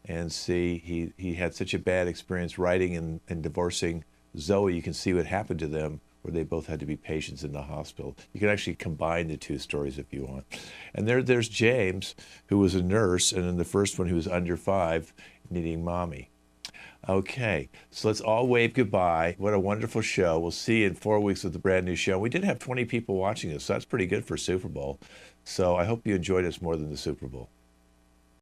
And see, he had such a bad experience writing and divorcing Zoe. You can see what happened to them, where they both had to be patients in the hospital. You can actually combine the 2 stories if you want. And there's James, who was a nurse, and in the first one, he was under 5, needing mommy. Okay, so let's all wave goodbye. What a wonderful show. We'll see you in 4 weeks with a brand new show. We did have 20 people watching this, so that's pretty good for Super Bowl. So I hope you enjoyed us more than the Super Bowl.